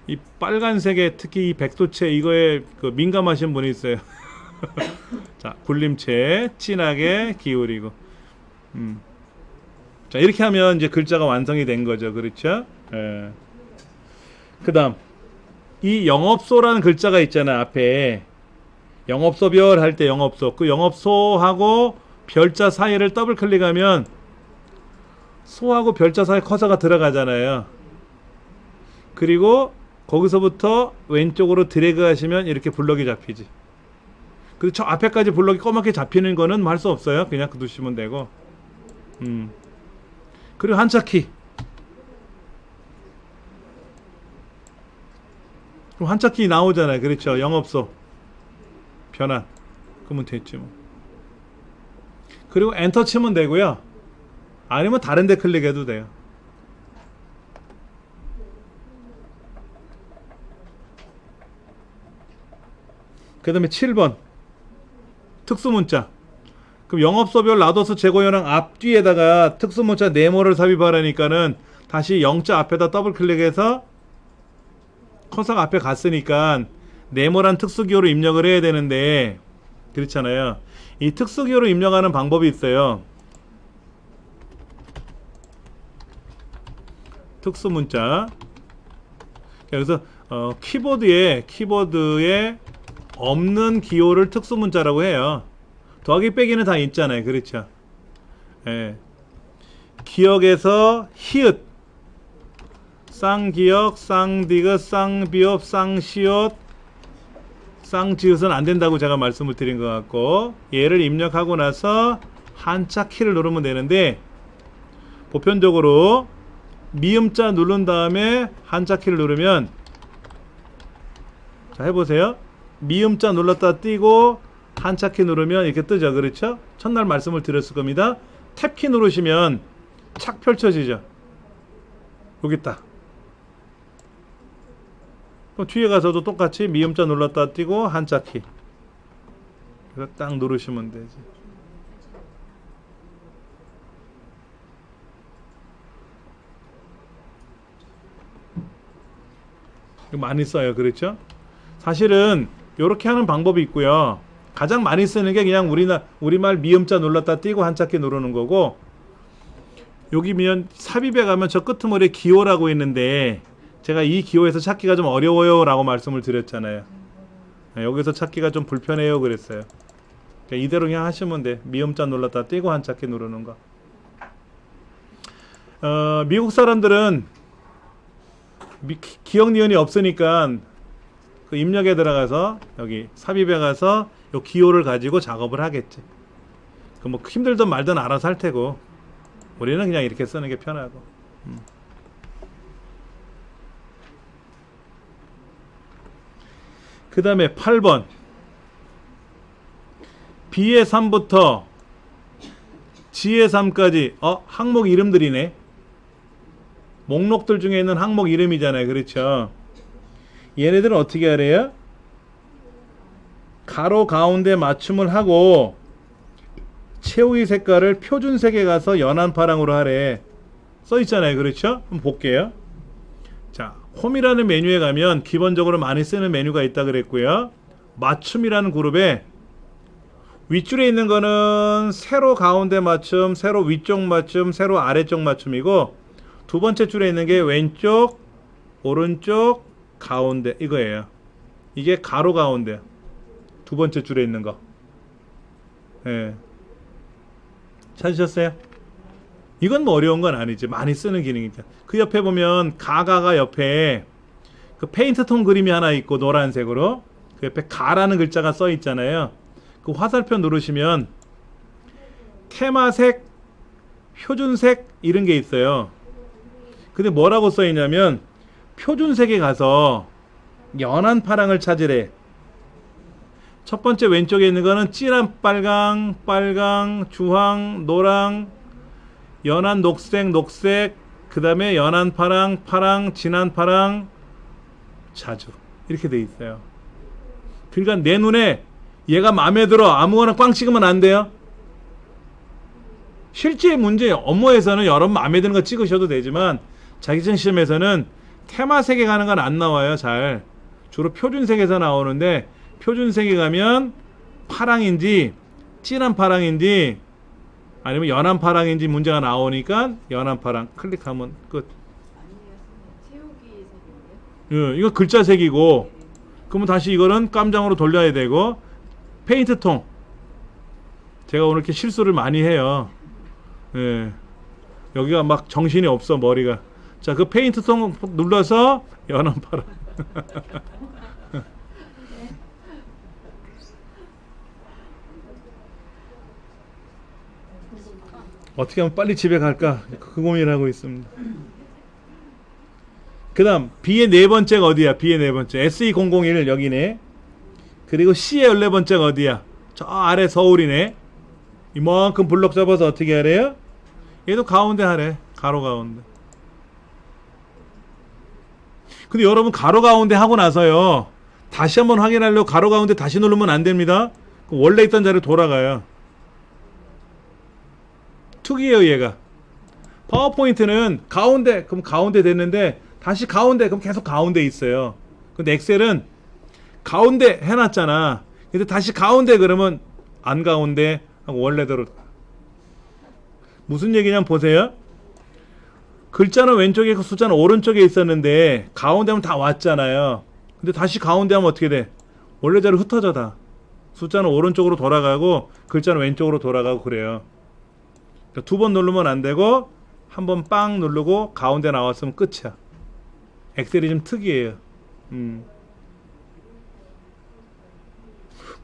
이 빨간색에 특히 이 백두체 이거에 그 민감하신 분이 있어요. 자, 굴림체 진하게 기울이고. 자, 이렇게 하면 이제 글자가 완성이 된 거죠. 그렇죠? 예. 그다음 이 영업소라는 글자가 있잖아요. 앞에 영업소별 할 때 영업소, 그 영업소하고 별자 사이를 더블 클릭하면 소하고 별자 사이 커서가 들어가잖아요. 그리고 거기서부터 왼쪽으로 드래그 하시면 이렇게 블럭이 잡히지. 그리고 저 앞에까지 블럭이 꼬맣게 잡히는 거는 할 수 없어요. 그냥 두시면 되고. 그리고 한자키. 그럼 한자키 나오잖아요. 그렇죠. 영업소 변환. 그러면 됐지 뭐. 그리고 엔터 치면 되고요. 아니면 다른 데 클릭해도 돼요. 그 다음에 7번 특수문자. 그럼 영업소별 라도스 재고현황 앞뒤에다가 특수문자 네모를 삽입하라니까는 다시 영자 앞에다 더블 클릭해서 커서가 앞에 갔으니까 네모란 특수기호로 입력을 해야 되는데 그렇잖아요. 이 특수기호로 입력하는 방법이 있어요. 특수문자. 여기서 키보드에 없는 기호를 특수문자라고 해요. 더하기 빼기는 다 있잖아요. 그렇죠. 예. 기역에서 히읗, 쌍기역, 쌍디귿, 쌍비읍, 쌍시옷, 쌍지읒은 안 된다고 제가 말씀을 드린 것 같고, 얘를 입력하고 나서 한자 키를 누르면 되는데 보편적으로 미음자 누른 다음에 한자 키를 누르면 자, 해보세요. 미음자 눌렀다 띄고 한자키 누르면 이렇게 뜨죠. 그렇죠? 첫날 말씀을 드렸을 겁니다. 탭키 누르시면 착 펼쳐지죠. 여기 있다. 그럼 뒤에 가서도 똑같이 미음자 눌렀다 띄고 한자키. 이거 딱 누르시면 되지. 이거 많이 써요. 그렇죠? 사실은 이렇게 하는 방법이 있고요. 가장 많이 쓰는 게 그냥 우리말 미음자 눌렀다 띄고 한자키 누르는 거고, 여기면 삽입에 가면 저 끄트머리에 기호라고 있는데 제가 이 기호에서 찾기가 좀 어려워요 라고 말씀을 드렸잖아요. 여기서 찾기가 좀 불편해요 그랬어요. 그러니까 이대로 그냥 하시면 돼. 미음자 눌렀다 띄고 한자키 누르는 거. 미국 사람들은 기억 니은이 없으니까 그 입력에 들어가서 여기 삽입에 가서 요 기호를 가지고 작업을 하겠지. 그 뭐 힘들든 말든 알아서 할 테고 우리는 그냥 이렇게 쓰는 게 편하고. 그 다음에 8번 B의 3부터 G의 3까지 항목 이름들이네. 목록들 중에 있는 항목 이름이잖아요. 그렇죠? 얘네들은 어떻게 하래요? 가로 가운데 맞춤을 하고 채우기 색깔을 표준색에 가서 연한 파랑으로 하래. 써있잖아요. 그렇죠? 한번 볼게요. 자, 홈이라는 메뉴에 가면 기본적으로 많이 쓰는 메뉴가 있다 그랬고요. 맞춤이라는 그룹에 윗줄에 있는 거는 세로 가운데 맞춤, 세로 위쪽 맞춤, 세로 아래쪽 맞춤이고, 두 번째 줄에 있는 게 왼쪽, 오른쪽, 가운데 이거예요. 이게 가로 가운데 두 번째 줄에 있는 거. 예. 찾으셨어요? 이건 뭐 어려운 건 아니지. 많이 쓰는 기능이니까. 그 옆에 보면 가가 옆에 그 페인트 톤 그림이 하나 있고 노란색으로 그 옆에 가라는 글자가 써 있잖아요. 그 화살표 누르시면 테마색, 표준색 이런 게 있어요. 근데 뭐라고 써 있냐면 표준색에 가서 연한 파랑을 찾으래. 첫 번째 왼쪽에 있는 거는 진한 빨강, 주황, 노랑, 연한 녹색, 그 다음에 연한 파랑, 진한 파랑, 자주 이렇게 돼 있어요. 그러니까 내 눈에 얘가 마음에 들어 아무거나 꽝 찍으면 안 돼요. 실제 문제 업무에서는 여러 마음에 드는 거 찍으셔도 되지만 자격증 시험에서는 테마색에 가는 건 안 나와요. 잘 주로 표준색에서 나오는데, 표준색에 가면 파랑인지 진한 파랑인지 아니면 연한 파랑인지 문제가 나오니까 연한 파랑 클릭하면 끝. 채우기 색인데요? 이거 글자색이고, 그러면 다시 이거는 깜장으로 돌려야 되고, 페인트 통. 제가 오늘 이렇게 실수를 많이 해요. 예. 여기가 막 정신이 없어 머리가. 자, 그 페인트 통 눌러서 연한 파랑. 어떻게 하면 빨리 집에 갈까? 그 고민을 하고 있습니다. 그 다음 B의 네 번째가 어디야? B의 네 번째 SE001 여기네. 그리고 C의 14번째가 어디야? 저 아래 서울이네. 이만큼 블럭 잡아서 어떻게 하래요? 얘도 가운데 하래. 가로 가운데. 근데 여러분 가로 가운데 하고 나서요, 다시 한번 확인하려고 가로 가운데 다시 누르면 안 됩니다. 원래 있던 자리로 돌아가요. 특이해요 얘가. 파워포인트는 가운데 그럼 가운데 됐는데 다시 가운데 그럼 계속 가운데 있어요. 근데 엑셀은 가운데 해놨잖아. 근데 다시 가운데 그러면 안 가운데 하고 원래대로. 무슨 얘기냐면 보세요. 글자는 왼쪽에 있고 숫자는 오른쪽에 있었는데 가운데 하면 다 왔잖아요. 근데 다시 가운데 하면 어떻게 돼? 원래대로 흩어져 다. 숫자는 오른쪽으로 돌아가고 글자는 왼쪽으로 돌아가고 그래요. 그러니까 두 번 누르면 안 되고 한 번 빵 누르고 가운데 나왔으면 끝이야. 엑셀이 좀 특이해요.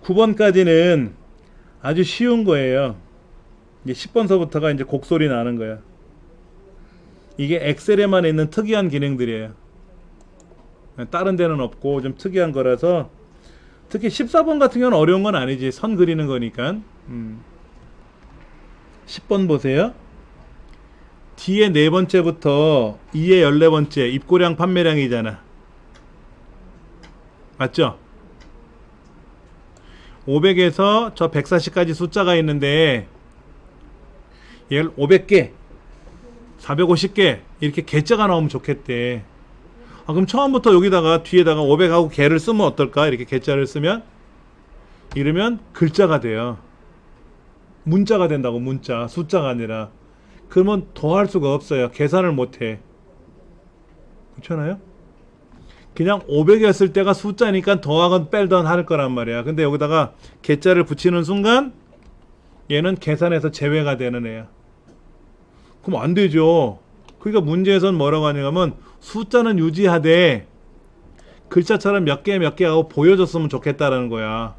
9번까지는 아주 쉬운 거예요. 이제 10번서부터가 이제 곡소리 나는 거야. 이게 엑셀에만 있는 특이한 기능들이에요. 다른 데는 없고 좀 특이한 거라서 특히 14번 같은 경우는 어려운 건 아니지. 선 그리는 거니까. 10번 보세요. 뒤에 네 번째부터 2의 14번째 입고량 판매량이잖아. 맞죠? 500에서 저 140까지 숫자가 있는데 얘를 500개 450개 이렇게 개자가 나오면 좋겠대. 그럼 처음부터 여기다가 뒤에다가 500하고 개를 쓰면 어떨까? 이렇게 개자를 쓰면 이러면 글자가 돼요. 문자가 된다고. 문자, 숫자가 아니라. 그러면 더할 수가 없어요. 계산을 못해. 그렇잖아요? 그냥 500이었을 때가 숫자니까 더하건 뺄던 할 거란 말이야. 근데 여기다가 개자를 붙이는 순간 얘는 계산에서 제외가 되는 애야. 그럼 안 되죠. 그러니까 문제에선 뭐라고 하냐면 숫자는 유지하되 글자처럼 몇 개 몇 개 하고 보여줬으면 좋겠다라는 거야.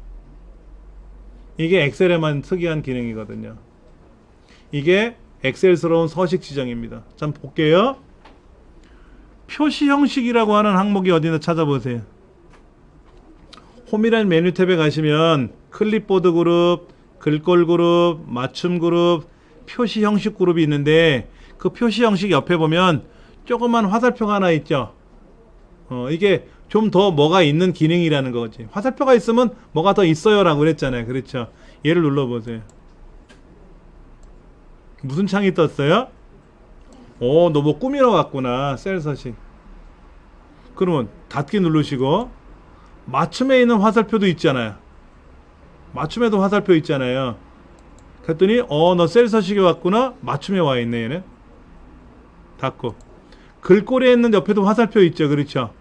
이게 엑셀에만 특이한 기능이거든요. 이게 엑셀스러운 서식 지정입니다. 자, 볼게요. 표시 형식이라고 하는 항목이 어디나 찾아보세요. 홈이라는 메뉴 탭에 가시면 클립보드 그룹, 글꼴 그룹, 맞춤 그룹, 표시 형식 그룹이 있는데 그 표시 형식 옆에 보면 조그만 화살표가 하나 있죠. 이게 좀 더 뭐가 있는 기능이라는 거지. 화살표가 있으면 뭐가 더 있어요 라고 그랬잖아요. 그렇죠. 얘를 눌러보세요. 무슨 창이 떴어요? 너 뭐 꾸미러 왔구나. 셀 서식. 그러면 닫기 누르시고 맞춤에 있는 화살표도 있잖아요. 맞춤에도 화살표 있잖아요. 그랬더니 너 셀 서식에 왔구나. 맞춤에 와 있네 얘는. 닫고 글꼴에 있는 옆에도 화살표 있죠. 그렇죠.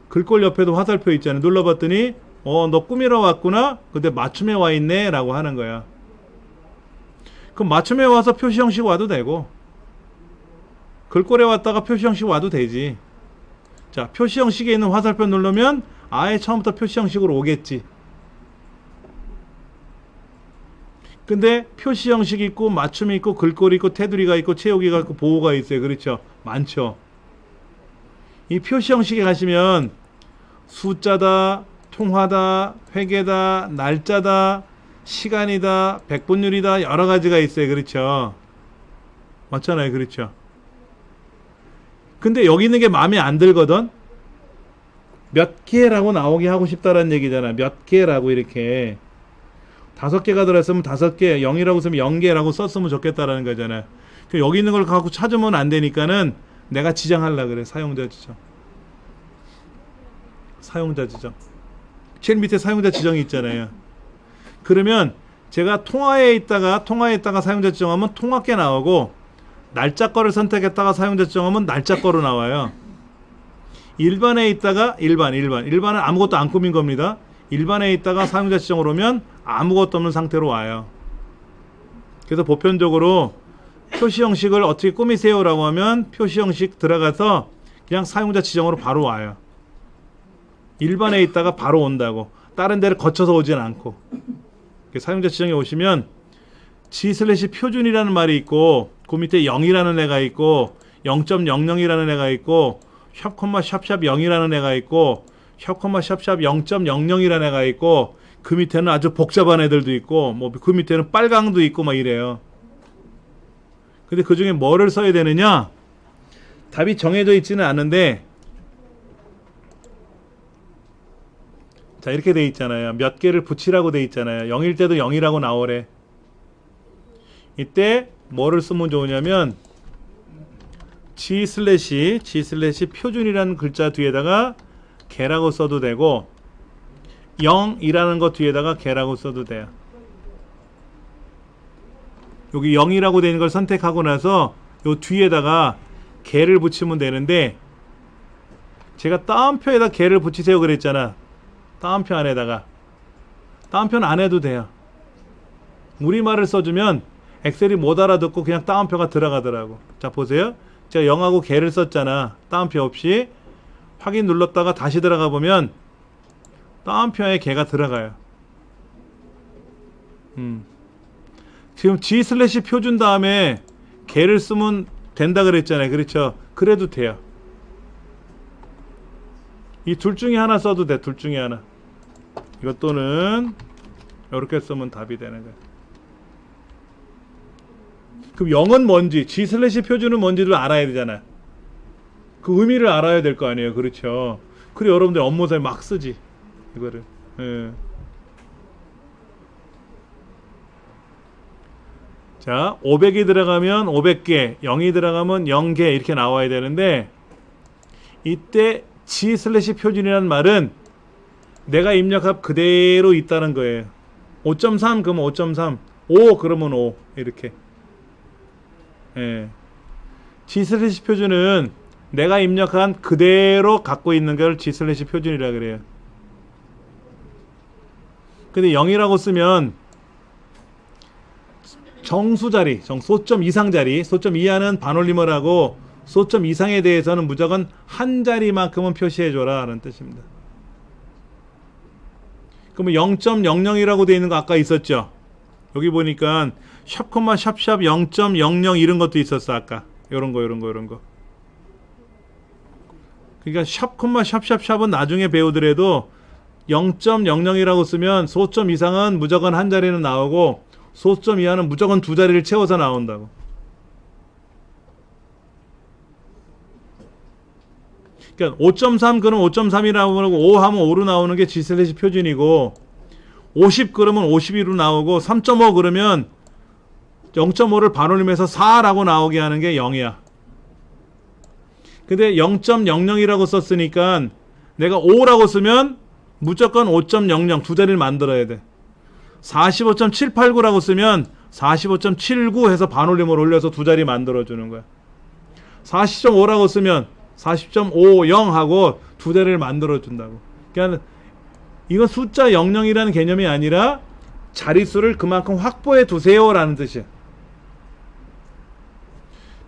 글꼴 옆에도 화살표 있잖아요. 눌러봤더니 너 꾸미러 왔구나. 근데 맞춤에 와 있네 라고 하는 거야. 그럼 맞춤에 와서 표시 형식 와도 되고 글꼴에 왔다가 표시 형식 와도 되지. 자, 표시 형식에 있는 화살표 누르면 아예 처음부터 표시 형식으로 오겠지. 근데 표시 형식이 있고 맞춤이 있고 글꼴이 있고 테두리가 있고 채우기가 있고 보호가 있어요. 그렇죠. 많죠. 이 표시 형식에 가시면 숫자다, 통화다, 회계다, 날짜다, 시간이다, 백분율이다 여러 가지가 있어요. 그렇죠. 맞잖아요. 그렇죠. 근데 여기 있는 게 마음에 안 들거든. 몇 개라고 나오게 하고 싶다라는 얘기잖아. 몇 개라고 이렇게 5개가 들어있으면 5개, 0이라고 쓰면 0개라고 썼으면 좋겠다라는 거잖아요. 여기 있는 걸 갖고 찾으면 안 되니까는 내가 지정하려고 그래. 사용자 지정. 사용자 지정. 제일 밑에 사용자 지정이 있잖아요. 그러면 제가 통화에 있다가 사용자 지정하면 통화께 나오고 날짜 거를 선택했다가 사용자 지정하면 날짜 거로 나와요. 일반에 있다가 일반은 아무것도 안 꾸민 겁니다. 일반에 있다가 사용자 지정으로 오면 아무것도 없는 상태로 와요. 그래서 보편적으로 표시 형식을 어떻게 꾸미세요 라고 하면 표시 형식 들어가서 그냥 사용자 지정으로 바로 와요. 일반에 있다가 바로 온다고. 다른 데를 거쳐서 오진 않고. 사용자 지정에 오시면 G/표준이라는 말이 있고 그 밑에 0이라는 애가 있고 0.00이라는 애가 있고 샵, 샵샵 0이라는 애가 있고 샵, 샵샵 0.00이라는 애가 있고 그 밑에는 아주 복잡한 애들도 있고 뭐 그 밑에는 빨강도 있고 막 이래요. 근데 그 중에 뭐를 써야 되느냐? 답이 정해져 있지는 않은데 자 이렇게 돼 있잖아요. 몇 개를 붙이라고 돼 있잖아요. 0일 때도 0이라고 나오래. 이때 뭐를 쓰면 좋으냐면 G/표준이라는 글자 뒤에다가 개라고 써도 되고 0이라는 것 뒤에다가 개라고 써도 돼요. 여기 0이라고 되는 걸 선택하고 나서 요 뒤에다가 개를 붙이면 되는데 제가 따옴표에다 개를 붙이세요 그랬잖아. 따옴표 안에다가. 따옴표는 안 해도 돼요. 우리말을 써주면 엑셀이 못 알아듣고 그냥 따옴표가 들어가더라고. 자 보세요. 제가 0하고 개를 썼잖아. 따옴표 없이. 확인 눌렀다가 다시 들어가 보면 따옴표에 개가 들어가요. 지금 G/표준 다음에 개를 쓰면 된다 그랬잖아요. 그렇죠. 그래도 돼요. 이 둘 중에 하나 써도 돼. 둘 중에 하나. 이것 또는 이렇게 쓰면 답이 되는 거야. 그럼 0은 뭔지, G 슬래시 표준은 뭔지도 알아야 되잖아. 그 의미를 알아야 될 거 아니에요. 그렇죠. 그래 여러분들 업무서에 막 쓰지 이거를. 예. 자, 500이 들어가면 500개, 0이 들어가면 0개 이렇게 나와야 되는데, 이때 G 슬래시 표준이라는 말은 내가 입력합 그대로 있다는 거예요. 5.3 그러면 5.3, 5 그러면 5 이렇게. 예. G 슬래시 표준은 내가 입력한 그대로 갖고 있는 걸 G 슬래시 표준이라 그래요. 근데 0이라고 쓰면 정수 자리, 소점 이상 자리, 소점 이하는 반올림을 하고 소점 이상에 대해서는 무조건 한 자리만큼은 표시해줘라 라는 뜻입니다. 그러면 0.00이라고 되어 있는 거 아까 있었죠? 여기 보니까 샵, 샵샵 0.00 이런 것도 있었어 아까. 요런 거. 그러니까 샵, 샵샵샵은 나중에 배우더라도 0.00이라고 쓰면 소점 이상은 무조건 한 자리는 나오고 소점 이하는 무조건 두 자리를 채워서 나온다고. 그러니까 5.3 그러면 5.3이라고 하고 5 하면 5로 나오는 게 G 슬래시 표준이고 50 그러면 52로 나오고 3.5 그러면 0.5를 반올림해서 4라고 나오게 하는 게 0이야. 근데 0.00이라고 썼으니까 내가 5라고 쓰면 무조건 5.00 두 자리를 만들어야 돼. 45.789라고 쓰면 45.79 해서 반올림을 올려서 두 자리 만들어주는 거야. 40.5라고 쓰면 40.50 하고 두 자리를 만들어준다고. 그러니까 이건 숫자 00이라는 개념이 아니라 자릿수를 그만큼 확보해 두세요 라는 뜻이야.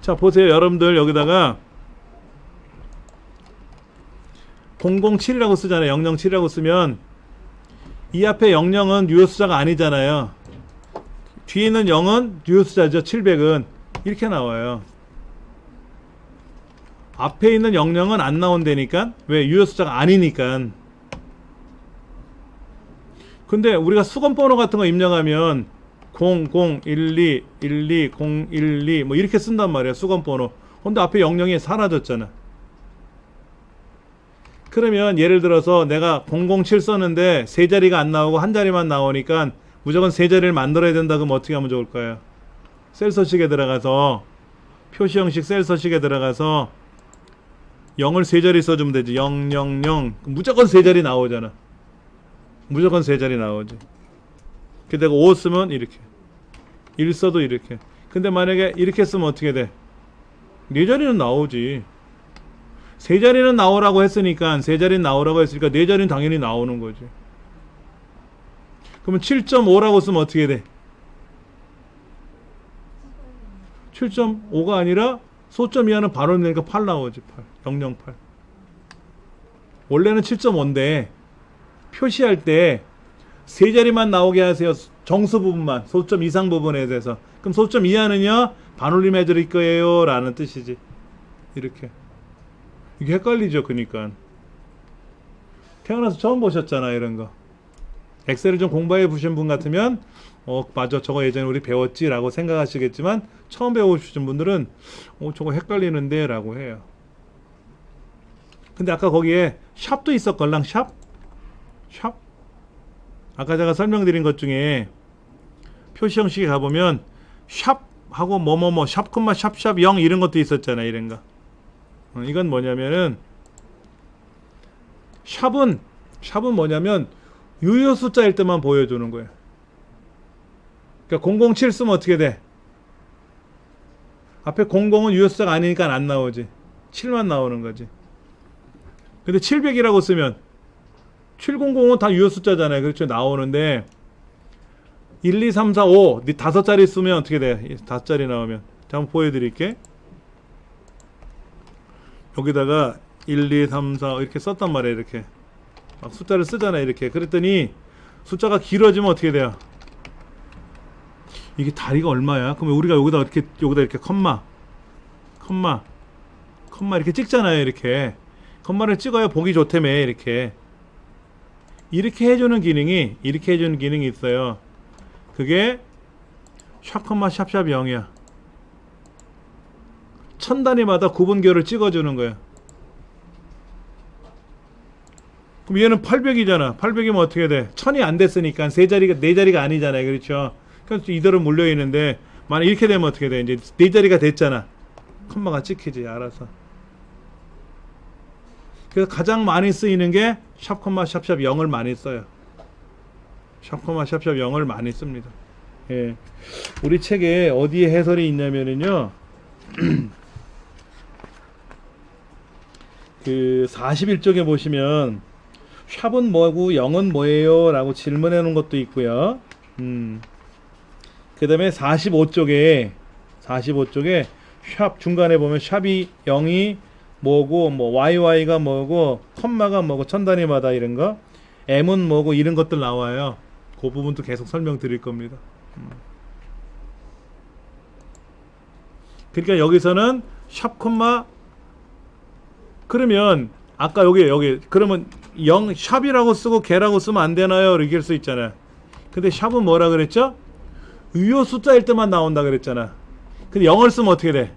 자 보세요 여러분들 여기다가 007이라고 쓰잖아요. 007이라고 쓰면 이 앞에 00은 유효 숫자가 아니잖아요. 뒤에 있는 0은 유효 숫자죠. 700은 이렇게 나와요. 앞에 있는 00은 안 나온다니까. 왜? 유효 숫자가 아니니까. 근데 우리가 수건번호 같은 거 입력하면 0012 12 012 뭐 이렇게 쓴단 말이야. 수건번호. 근데 앞에 00이 사라졌잖아. 그러면 예를 들어서 내가 007 썼는데 세 자리가 안 나오고 한 자리만 나오니까 무조건 세 자리를 만들어야 된다. 그러면 어떻게 하면 좋을까요? 셀 서식에 들어가서 표시 형식 셀 서식에 들어가서 0을 세 자리 써주면 되지. 0, 0, 0 무조건 세 자리 나오잖아. 무조건 세 자리 나오지. 그 내가 5 쓰면 이렇게 1 써도 이렇게. 근데 만약에 이렇게 쓰면 어떻게 돼? 네 자리는 나오지. 세 자리는 나오라고 했으니까 세 자리는 나오라고 했으니까 네 자리는 당연히 나오는 거지. 그러면 7.5라고 쓰면 어떻게 돼? 7.5가 아니라 소점 이하는 바로 내니까 8 나오지. 8 008. 원래는 7.5인데 표시할 때 세 자리만 나오게 하세요. 정수 부분만, 소점 이상 부분에 대해서. 그럼 소점 이하는요 반올림 해드릴 거예요 라는 뜻이지. 이렇게. 이게 헷갈리죠. 그니까 태어나서 처음 보셨잖아 이런 거. 엑셀을 좀 공부해 보신 분 같으면 맞아 저거 예전에 우리 배웠지 라고 생각하시겠지만 처음 배우신 분들은 저거 헷갈리는데 라고 해요. 근데 아까 거기에 샵도 있었걸랑. 샵 아까 제가 설명드린 것 중에 표시 형식에 가보면 샵하고 뭐뭐뭐 샵, 샵샵 0 이런 것도 있었잖아. 이런 거. 이건 뭐냐면은 샵은 뭐냐면 유효 숫자일 때만 보여주는 거예요. 그러니까 007 쓰면 어떻게 돼? 앞에 00은 유효 숫자가 아니니까 안 나오지. 7만 나오는 거지. 근데 700이라고 쓰면 700은 다 유효 숫자잖아요. 그렇죠? 나오는데 1, 2, 3, 4, 5 다섯 자리 쓰면 어떻게 돼? 다섯 자리 나오면. 자, 한번 보여드릴게. 여기다가 1, 2, 3, 4 이렇게 썼단 말이에요. 이렇게 막 숫자를 쓰잖아요. 이렇게. 그랬더니 숫자가 길어지면 어떻게 돼요? 이게 다리가 얼마야? 그러면 우리가 여기다 이렇게 컴마 이렇게 찍잖아요. 이렇게 컴마를 찍어야 보기 좋다며. 이렇게 해주는 기능이 있어요. 그게 샵 컴마 샵샵 0이야. 천 단위마다 구분교를 찍어주는 거야. 그럼 얘는 800이잖아. 800이면 어떻게 돼? 1000이 안 됐으니까 네 자리가 아니잖아요. 그렇죠? 그래서 이대로 물려 있는데 만약 이렇게 되면 어떻게 돼? 이제 네 자리가 됐잖아. 컴마가 찍히지 알아서. 그래서 가장 많이 쓰이는 게 샵 컴마 샵샵 0을 많이 써요. 샵 컴마 샵샵 0을 많이 씁니다. 예. 우리 책에 어디에 해설이 있냐면은요. 그 41쪽에 보시면 샵은 뭐고 0은 뭐예요? 라고 질문해 놓은 것도 있고요. 그 다음에 45쪽에 샵 중간에 보면 샵이 0이 뭐고 뭐 YY가 뭐고 컴마가 뭐고 천 단위마다 이런 거 M은 뭐고 이런 것들 나와요. 그 부분도 계속 설명드릴 겁니다. 그러니까 여기서는 샵 콤마 그러면 아까 여기 그러면 0 샵이라고 쓰고 개라고 쓰면 안 되나요? 이렇게 할 수 있잖아요. 근데 샵은 뭐라 그랬죠? 유효 숫자일 때만 나온다 그랬잖아. 근데 0을 쓰면 어떻게 돼?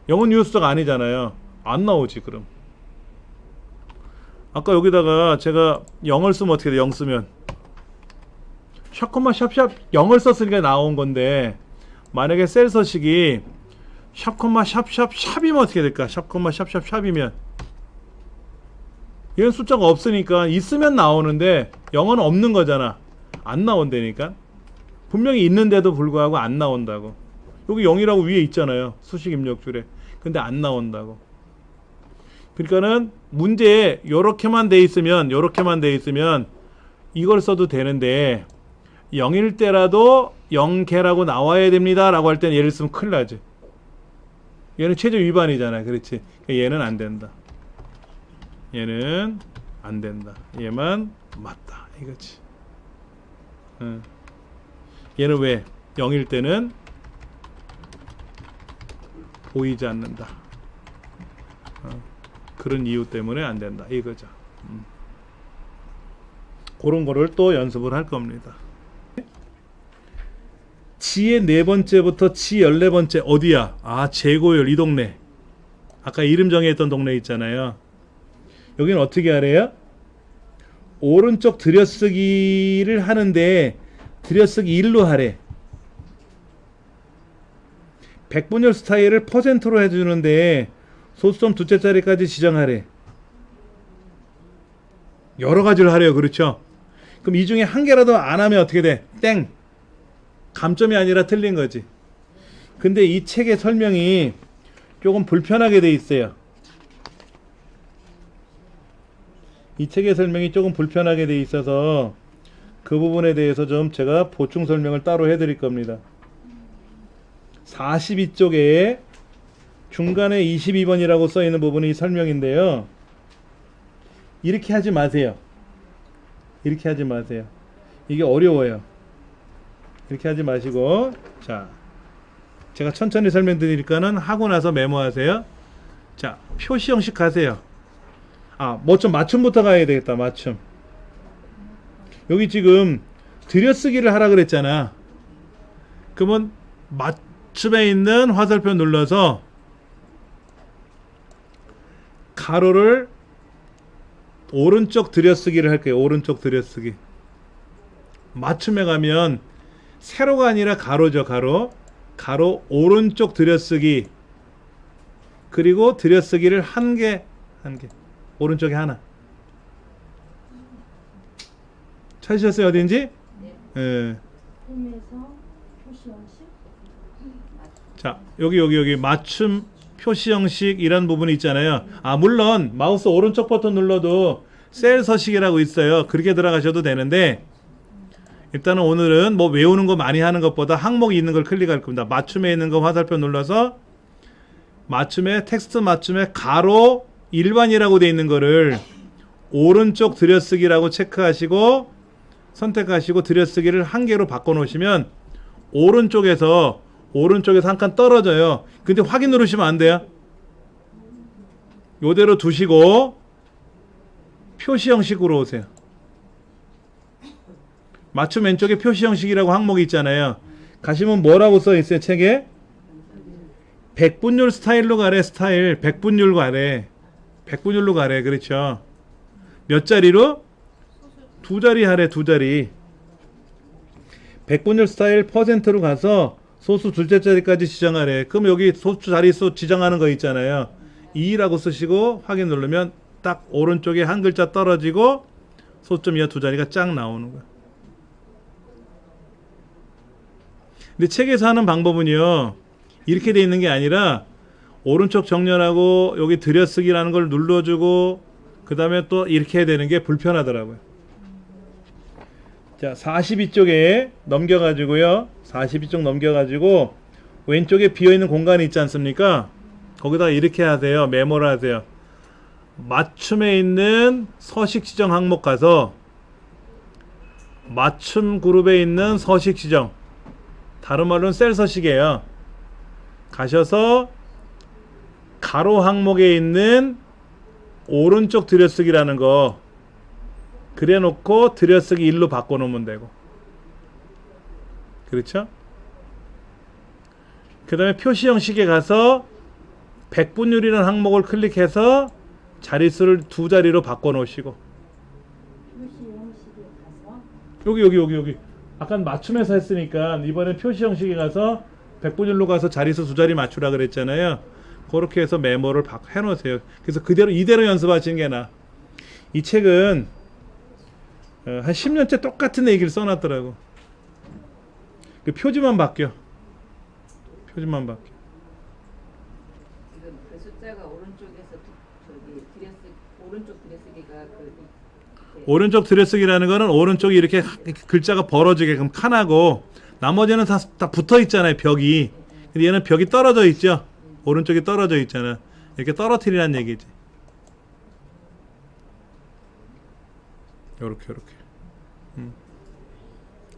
0은 유효 숫자가 아니잖아요. 안 나오지 그럼. 아까 여기다가 제가 0을 쓰면 어떻게 돼? 0 쓰면 샵 콤마 샵샵 0을 썼으니까 나온 건데 만약에 셀 서식이 샵 콤마 샵샵 샵이면 어떻게 될까? 샵 콤마 샵샵 샵이면 얘는 숫자가 없으니까 있으면 나오는데 0은 없는 거잖아. 안 나온다니까. 분명히 있는데도 불구하고 안 나온다고. 여기 0이라고 위에 있잖아요. 수식 입력줄에. 근데 안 나온다고. 그러니까는 문제에 요렇게만 돼 있으면 이걸 써도 되는데 0일 때라도 0개라고 나와야 됩니다 라고 할 때는 얘를 쓰면 큰일 나지. 얘는 최저 위반이잖아. 그렇지. 얘는 안 된다. 얘는 안 된다. 얘만 맞다. 이거지. 얘는 왜? 0일 때는 보이지 않는다. 그런 이유 때문에 안 된다. 이거죠. 그런 거를 또 연습을 할 겁니다. 지의 4번째부터 지 14번째 어디야? 아, 재고열 이 동네. 아까 이름 정했던 동네 있잖아요. 여기는 어떻게 하래요? 오른쪽 들여쓰기를 하는데 들여쓰기 1로 하래. 백분열 스타일을 퍼센트로 해주는데 소수점 두째 자리까지 지정하래. 여러 가지를 하래요. 그렇죠? 그럼 이 중에 한 개라도 안 하면 어떻게 돼? 땡! 감점이 아니라 틀린 거지. 근데 이 책의 설명이 조금 불편하게 돼 있어요. 이 책의 설명이 조금 불편하게 돼 있어서 그 부분에 대해서 좀 제가 보충 설명을 따로 해드릴 겁니다. 42쪽에 중간에 22번이라고 써있는 부분이 설명인데요. 이렇게 하지 마세요. 이렇게 하지 마세요. 이게 어려워요. 이렇게 하지 마시고, 자, 제가 천천히 설명드리니까는 하고 나서 메모하세요. 자, 표시 형식 가세요. 아, 뭐 좀 맞춤부터 가야 되겠다. 맞춤. 여기 지금 들여쓰기를 하라 그랬잖아. 그러면 맞춤에 있는 화살표 눌러서 가로를 오른쪽 들여쓰기를 할 거예요. 오른쪽 들여쓰기. 맞춤에 가면 세로가 아니라 가로죠. 가로 오른쪽 들여쓰기. 그리고 들여쓰기를 한 개. 오른쪽에 하나. 찾으셨어요? 어딘지? 네. 예. 홈에서 표시 형식. 자, 여기 맞춤 표시 형식이라는 부분이 있잖아요. 아, 물론 마우스 오른쪽 버튼 눌러도 셀 서식이라고 있어요. 그렇게 들어가셔도 되는데 일단은 오늘은 뭐 외우는 거 많이 하는 것보다 항목이 있는 걸 클릭할 겁니다. 맞춤에 있는 거 화살표 눌러서 맞춤에 텍스트 맞춤에 가로 일반이라고 돼 있는 거를 오른쪽 들여쓰기라고 체크하시고 선택하시고 들여쓰기를 한 개로 바꿔 놓으시면 오른쪽에서 한 칸 떨어져요. 근데 확인 누르시면 안 돼요. 요대로 두시고 표시 형식으로 오세요. 맞춤 왼쪽에 표시 형식이라고 항목이 있잖아요. 가시면 뭐라고 써 있어요, 책에? 백분율 스타일로 가래, 스타일. 백분율로 가래. 백분율로 가래, 그렇죠. 몇 자리로? 두 자리 하래, 두 자리. 백분율 스타일 퍼센트로 가서 소수 둘째 자리까지 지정하래. 그럼 여기 소수 자릿수 지정하는 거 있잖아요. 2라고 쓰시고 확인 누르면 딱 오른쪽에 한 글자 떨어지고 소점 이하 두 자리가 쫙 나오는 거야. 근데 책에서 하는 방법은요, 이렇게 돼 있는 게 아니라 오른쪽 정렬하고 여기 들여쓰기라는 걸 눌러주고 그 다음에 또 이렇게 해야 되는 게 불편하더라고요. 자, 42쪽에 넘겨가지고요. 42쪽 넘겨가지고 왼쪽에 비어있는 공간이 있지 않습니까? 거기다가 이렇게 하세요. 메모를 하세요. 맞춤에 있는 서식 지정 항목 가서 맞춤 그룹에 있는 서식 지정, 다른 말로는 셀 서식이에요. 가셔서 가로 항목에 있는 오른쪽 들여쓰기라는 거 그래 놓고 들여쓰기 1로 바꿔 놓으면 되고, 그렇죠? 그 다음에 표시 형식에 가서 백분율이라는 항목을 클릭해서 자릿수를 두 자리로 바꿔 놓으시고, 표시 형식에 가서 여기 아까 맞춤에서 했으니까 이번엔 표시 형식에 가서 백분율로 가서 자릿수 두 자리 맞추라 그랬잖아요. 그렇게 해서 메모를 해 놓으세요. 그래서 이대로 연습하시는 게 나아. 이 책은 한 10년째 똑같은 얘기를 써놨더라고. 그 표지만 바뀌어. 표지만 바뀌어. 지금 그 숫자가 오른쪽에서 오른쪽 들여쓰기가 오른쪽 들여쓰기라는 거는 오른쪽이 이렇게 글자가 벌어지게끔 칸하고 나머지는 다 붙어 있잖아요, 벽이. 근데 얘는 벽이 떨어져 있죠. 오른쪽이 떨어져 있잖아. 이렇게 떨어뜨리라는 얘기지. 요렇게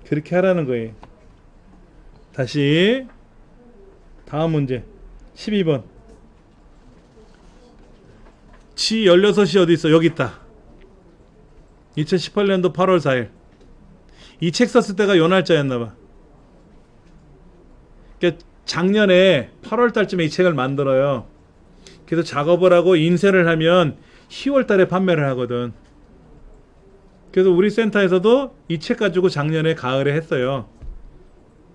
그렇게 하라는 거예요. 다시 다음 문제 12번. 지 16이 어디 있어? 여기 있다. 2018년도 8월 4일. 이 책 썼을 때가 요 날짜였나봐. 그러니까 작년에 8월 달쯤에 이 책을 만들어요. 그래서 작업을 하고 인쇄를 하면 10월 달에 판매를 하거든. 그래서 우리 센터에서도 이 책 가지고 작년에 가을에 했어요.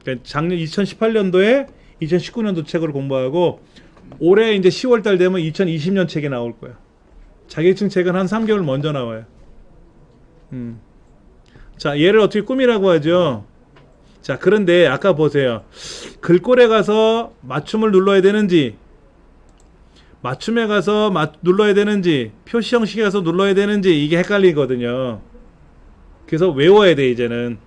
그러니까 작년 2018년도에 2019년도 책으로 공부하고 올해 이제 10월 달 되면 2020년 책이 나올 거야. 자격증 책은 한 3개월 먼저 나와요. 자, 얘를 어떻게 꾸미라고 하죠? 자, 그런데 아까 보세요. 글꼴에 가서 맞춤을 눌러야 되는지, 맞춤에 가서 눌러야 되는지, 표시 형식에 가서 눌러야 되는지 이게 헷갈리거든요. 그래서 외워야 돼. 이제는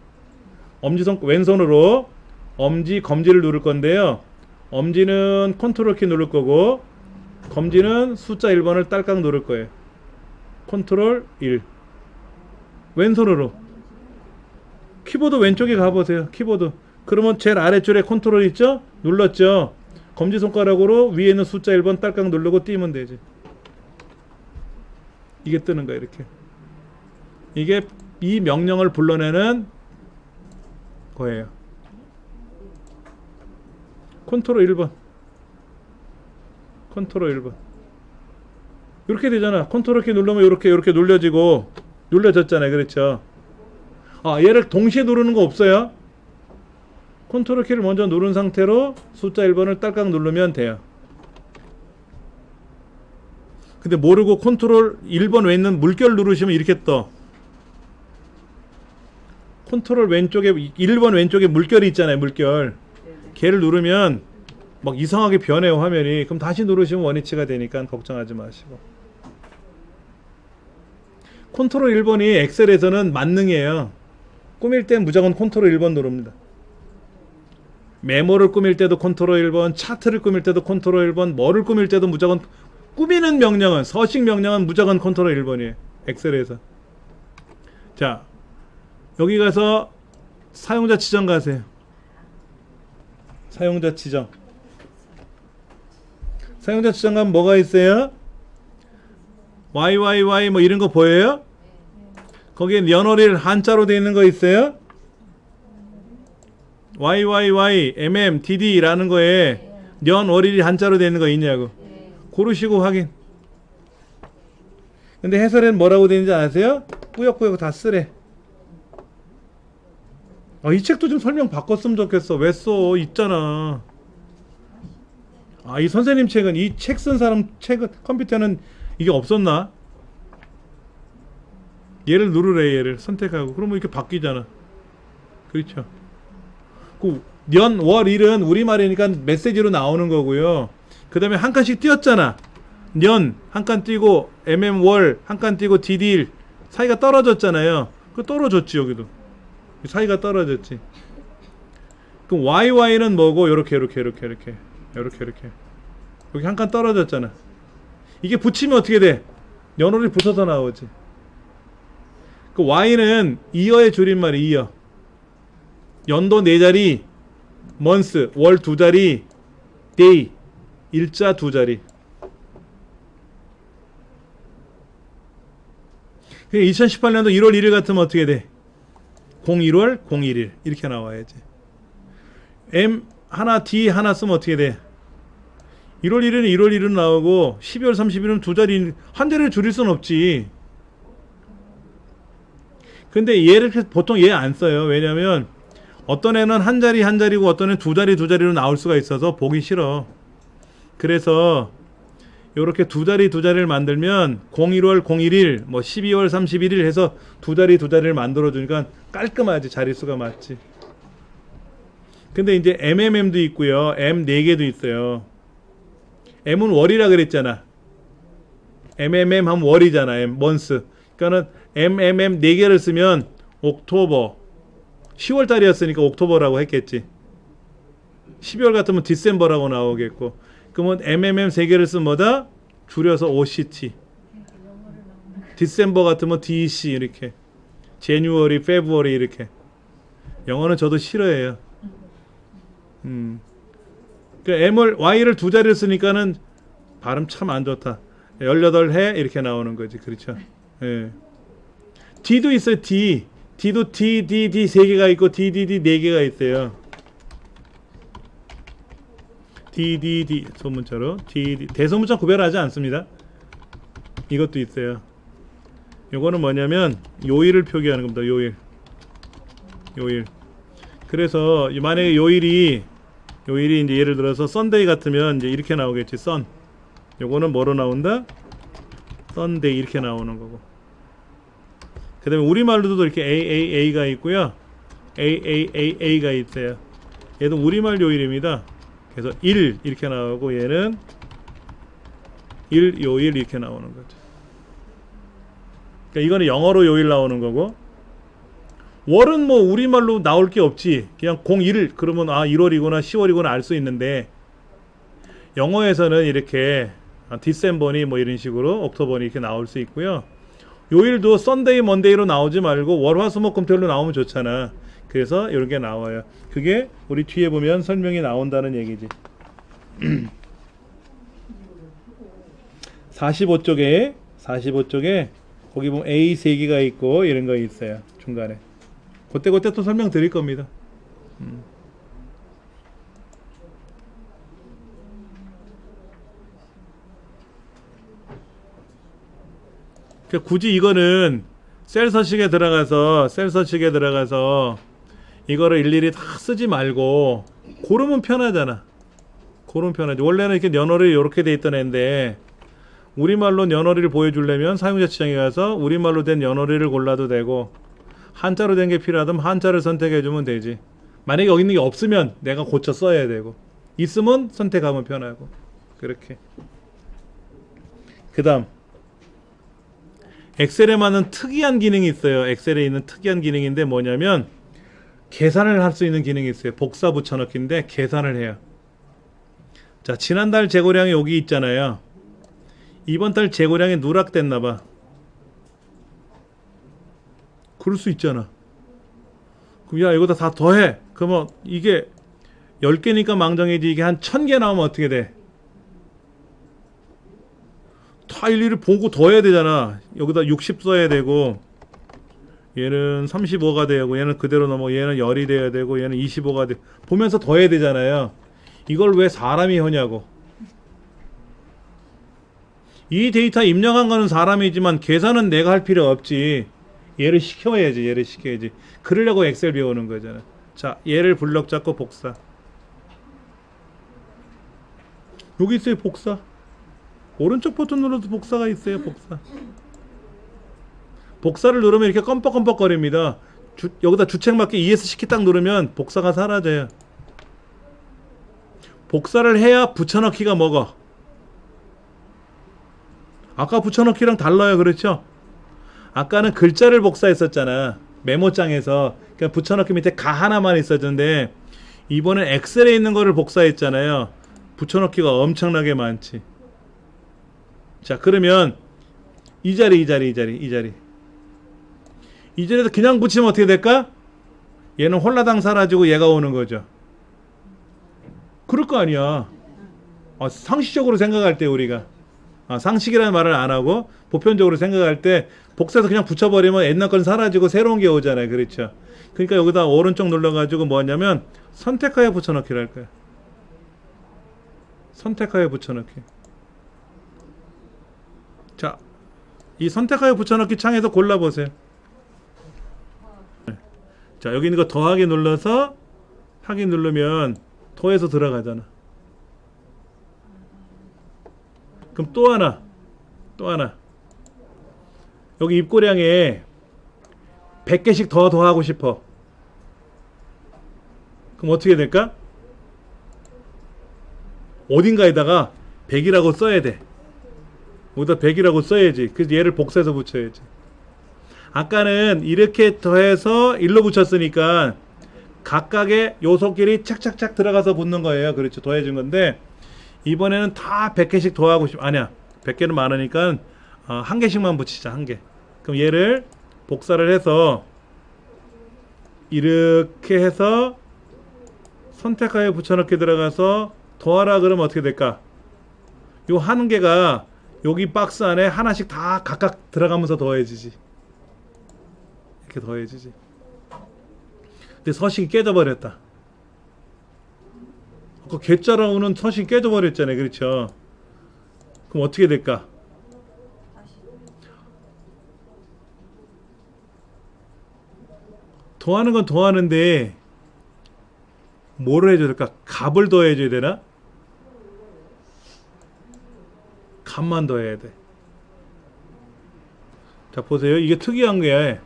왼손으로 엄지, 검지를 누를 건데요. 엄지는 컨트롤 키 누를 거고 검지는 숫자 1번을 딸깍 누를 거예요. 컨트롤 1. 왼손으로. 키보드 왼쪽에 가보세요. 키보드. 그러면 제일 아래줄에 컨트롤 있죠? 눌렀죠? 검지손가락으로 위에 있는 숫자 1번 딸깍 누르고 띄면 되지. 이게 뜨는 거야, 이렇게. 이게 이 명령을 불러내는 거예요. 컨트롤 1번. 컨트롤 1번. 이렇게 되잖아. 컨트롤 키 누르면 이렇게 눌려지고, 눌려졌잖아요. 그렇죠? 얘를 동시에 누르는 거 없어요. 컨트롤 키를 먼저 누른 상태로 숫자 1번을 딸깍 누르면 돼요. 근데 모르고 컨트롤 1번 외에 있는 물결 누르시면 이렇게 떠. 컨트롤 왼쪽에 1번 왼쪽에 물결이 있잖아요. 물결. 걔를 누르면 막 이상하게 변해요, 화면이. 그럼 다시 누르시면 원위치가 되니까 걱정하지 마시고. 컨트롤 1번이 엑셀에서는 만능이에요. 꾸밀 땐 무조건 컨트롤 1번 누릅니다. 메모를 꾸밀 때도 컨트롤 1번, 차트를 꾸밀 때도 컨트롤 1번, 뭐를 꾸밀 때도 무조건, 꾸미는 명령은, 서식 명령은 무조건 컨트롤 1번이에요. 엑셀에서. 자, 여기 가서 사용자 지정 가세요. 사용자 지정. 사용자 지정 가면 뭐가 있어요? YYY 뭐 이런 거 보여요? 거기에 연월일 한자로 되어 있는 거 있어요? YYY, MM, DD라는 거에 연월일이 한자로 되어 있는 거 있냐고. 네. 고르시고 확인. 근데 해설에는 뭐라고 되어 있는지 아세요? 꾸역꾸역 다 쓰래. 이 책도 좀 설명 바꿨으면 좋겠어. 왜 써? 있잖아. 이 선생님 책은, 이 책 쓴 사람 책은, 컴퓨터는 이게 없었나? 얘를 누르래. 얘를 선택하고 그러면 이렇게 바뀌잖아. 그렇죠. 그 년, 월, 일은 우리말이니까 메시지로 나오는 거고요. 그 다음에 한 칸씩 띄었잖아. 년 한 칸 띄고 MM 월 한 칸 띄고 DD 사이가 떨어졌잖아요. 그 떨어졌지. 여기도 사이가 떨어졌지. 그럼 YY는 뭐고? 요렇게 여기 한 칸 떨어졌잖아. 이게 붙이면 어떻게 돼? 연월이 붙어서 나오지. 그 Y는 이어의 줄임말이 이어. 연도 4자리, month, 월 2자리, day, 일자 2자리. 2018년도 1월 1일 같으면 어떻게 돼? 01월 01일 이렇게 나와야지. M 하나 D 하나 쓰면 어떻게 돼? 1월 1일은 1월 1일 나오고 12월 30일은 2자리, 한 자리를 줄일 순 없지. 근데 얘를 보통 얘 안 써요. 왜냐면 어떤 애는 한 자리 한 자리고 어떤 애는 2자리로 나올 수가 있어서 보기 싫어. 그래서 요렇게 2자리를 만들면 01월 01일 뭐 12월 31일 해서 2자리를 만들어 주니까 깔끔하지. 자릿수가 맞지. 근데 이제 MMM도 있고요. M 4개도 있어요. M은 월이라 그랬잖아. MMM 하면 월이잖아. M month. 그러니까는 MMM 4개를 쓰면 옥토버, 10월 달이었으니까 옥토버라고 했겠지. 12월 같으면 디셈버라고 나오겠고. 그러면 MMM 3개를 쓰면 뭐다? 줄여서 OCT. 디셈버 같으면 DEC 이렇게. 제뉴어리, 페브월이 이렇게. 영어는 저도 싫어해요. 그러니까 M을 Y를 2자리를 쓰니까는 발음 참 안 좋다. 18해 이렇게 나오는 거지. 그렇죠? 예. D도 있어요. D도 D, D, D 3개가 있고 D, D, D 4개가 있어요. D, D, D 소문자로 D, D 대소문자 구별하지 않습니다. 이것도 있어요. 요거는 뭐냐면 요일을 표기하는 겁니다. 요일. 그래서 만약에 요일이 이제 예를 들어서 썬데이 같으면 이제 이렇게 나오겠지. 썬. 요거는 뭐로 나온다? 썬데이 이렇게 나오는 거고. 그 다음에 우리말로도 이렇게 AAA가 있고요. AAAA가 있어요. 얘도 우리말 요일입니다. 그래서 1 이렇게 나오고 얘는 1 요일 이렇게 나오는 거죠. 그러니까 이거는 영어로 요일 나오는 거고, 월은 뭐 우리말로 나올 게 없지. 그냥 01 그러면 1월이구나 10월이구나 알 수 있는데, 영어에서는 이렇게 디셈버니 뭐 이런 식으로 옥토버니 이렇게 나올 수 있고요. 요일도 썬데이 먼데이로 나오지 말고 월화수목금토일로 나오면 좋잖아. 그래서 이런 게 나와요. 그게 우리 뒤에 보면 설명이 나온다는 얘기지. 45쪽에 거기 보면 A 3개가 있고 이런 거 있어요. 중간에 그때 또 설명 드릴 겁니다. 굳이 이거는 셀 서식에 들어가서 이거를 일일이 다 쓰지 말고 고르면 편하잖아. 고르면 편하지. 원래는 이렇게 연월이 이렇게 돼 있던 애인데 우리말로 연월이를 보여주려면 사용자 지정에 가서 우리말로 된 연월이를 골라도 되고, 한자로 된 게 필요하다면 한자를 선택해주면 되지. 만약에 여기 있는 게 없으면 내가 고쳐 써야 되고, 있으면 선택하면 편하고. 그렇게. 그 다음 엑셀에 맞는 특이한 기능이 있어요. 엑셀에 있는 특이한 기능인데 뭐냐면 계산을 할 수 있는 기능이 있어요. 복사 붙여넣기인데 계산을 해요. 자, 지난달 재고량이 여기 있잖아요. 이번 달 재고량이 누락됐나봐. 그럴 수 있잖아. 그럼 야 이거 다 더해. 그러면 이게 10개니까 망정이지. 이게 한 1000개 나오면 어떻게 돼? 다 일일이 보고 더해야 되잖아. 여기다 60 써야 되고 얘는 35가 되고 얘는 그대로 넘어 얘는 열이 돼야 되고 얘는 25가 돼 보면서 더해야 되잖아요. 이걸 왜 사람이 하냐고. 이 데이터 입력한 거는 사람이지만 계산은 내가 할 필요 없지. 얘를 시켜야지. 얘를 시켜야지. 그러려고 엑셀 배우는 거잖아. 자, 얘를 블럭 잡고 복사. 여기 있어요, 복사. 오른쪽 버튼 눌러도 복사가 있어요, 복사. 복사를 누르면 이렇게 껌뻑껌뻑거립니다. 여기다 주책맞게 ESC 딱 누르면 복사가 사라져요. 복사를 해야 붙여넣기가 먹어. 아까 붙여넣기랑 달라요, 그렇죠? 아까는 글자를 복사했었잖아, 메모장에서. 그러니까 붙여넣기 밑에 가 하나만 있었는데 이번엔 엑셀에 있는 거를 복사했잖아요. 붙여넣기가 엄청나게 많지. 자, 그러면 이 자리에서 그냥 붙이면 어떻게 될까? 얘는 홀라당 사라지고 얘가 오는 거죠. 그럴 거 아니야. 상식적으로 생각할 때 우리가 상식이라는 말을 안 하고 보편적으로 생각할 때 복사해서 그냥 붙여버리면 옛날 건 사라지고 새로운 게 오잖아요. 그렇죠? 그러니까 여기다 오른쪽 눌러가지고 뭐냐면 선택하여 붙여넣기를 할 거야. 선택하여 붙여넣기. 자, 이 선택하여 붙여넣기 창에서 골라보세요. 자, 여기 있는 거 더하기 눌러서 하기 누르면 더해서 들어가잖아. 그럼 또 하나 여기 입고량에 100개씩 더 하고 싶어. 그럼 어떻게 될까? 어딘가에다가 100이라고 써야 돼. 여기다 100이라고 써야지. 그래서 얘를 복사해서 붙여야지. 아까는 이렇게 더해서 1로 붙였으니까 각각의 요소끼리 착착착 들어가서 붙는 거예요. 그렇죠. 더해준 건데 이번에는 다 100개씩 더하고 싶어. 아니야, 100개는 많으니까 한 개씩만 붙이자. 한 개. 그럼 얘를 복사를 해서 이렇게 해서 선택하여 붙여넣기 들어가서 더하라 그러면 어떻게 될까? 요 한 개가 여기 박스 안에 하나씩 다 각각 들어가면서 더해지지. 이렇게 더해지지. 근데 서식이 깨져버렸다. 아까 개자라고는 서식이 깨져버렸잖아요. 그렇죠? 그럼 어떻게 될까? 더하는 건 더하는데 뭐를 해줘야 될까? 값을 더해줘야 되나? 값만 더해야 돼. 자, 보세요. 이게 특이한 게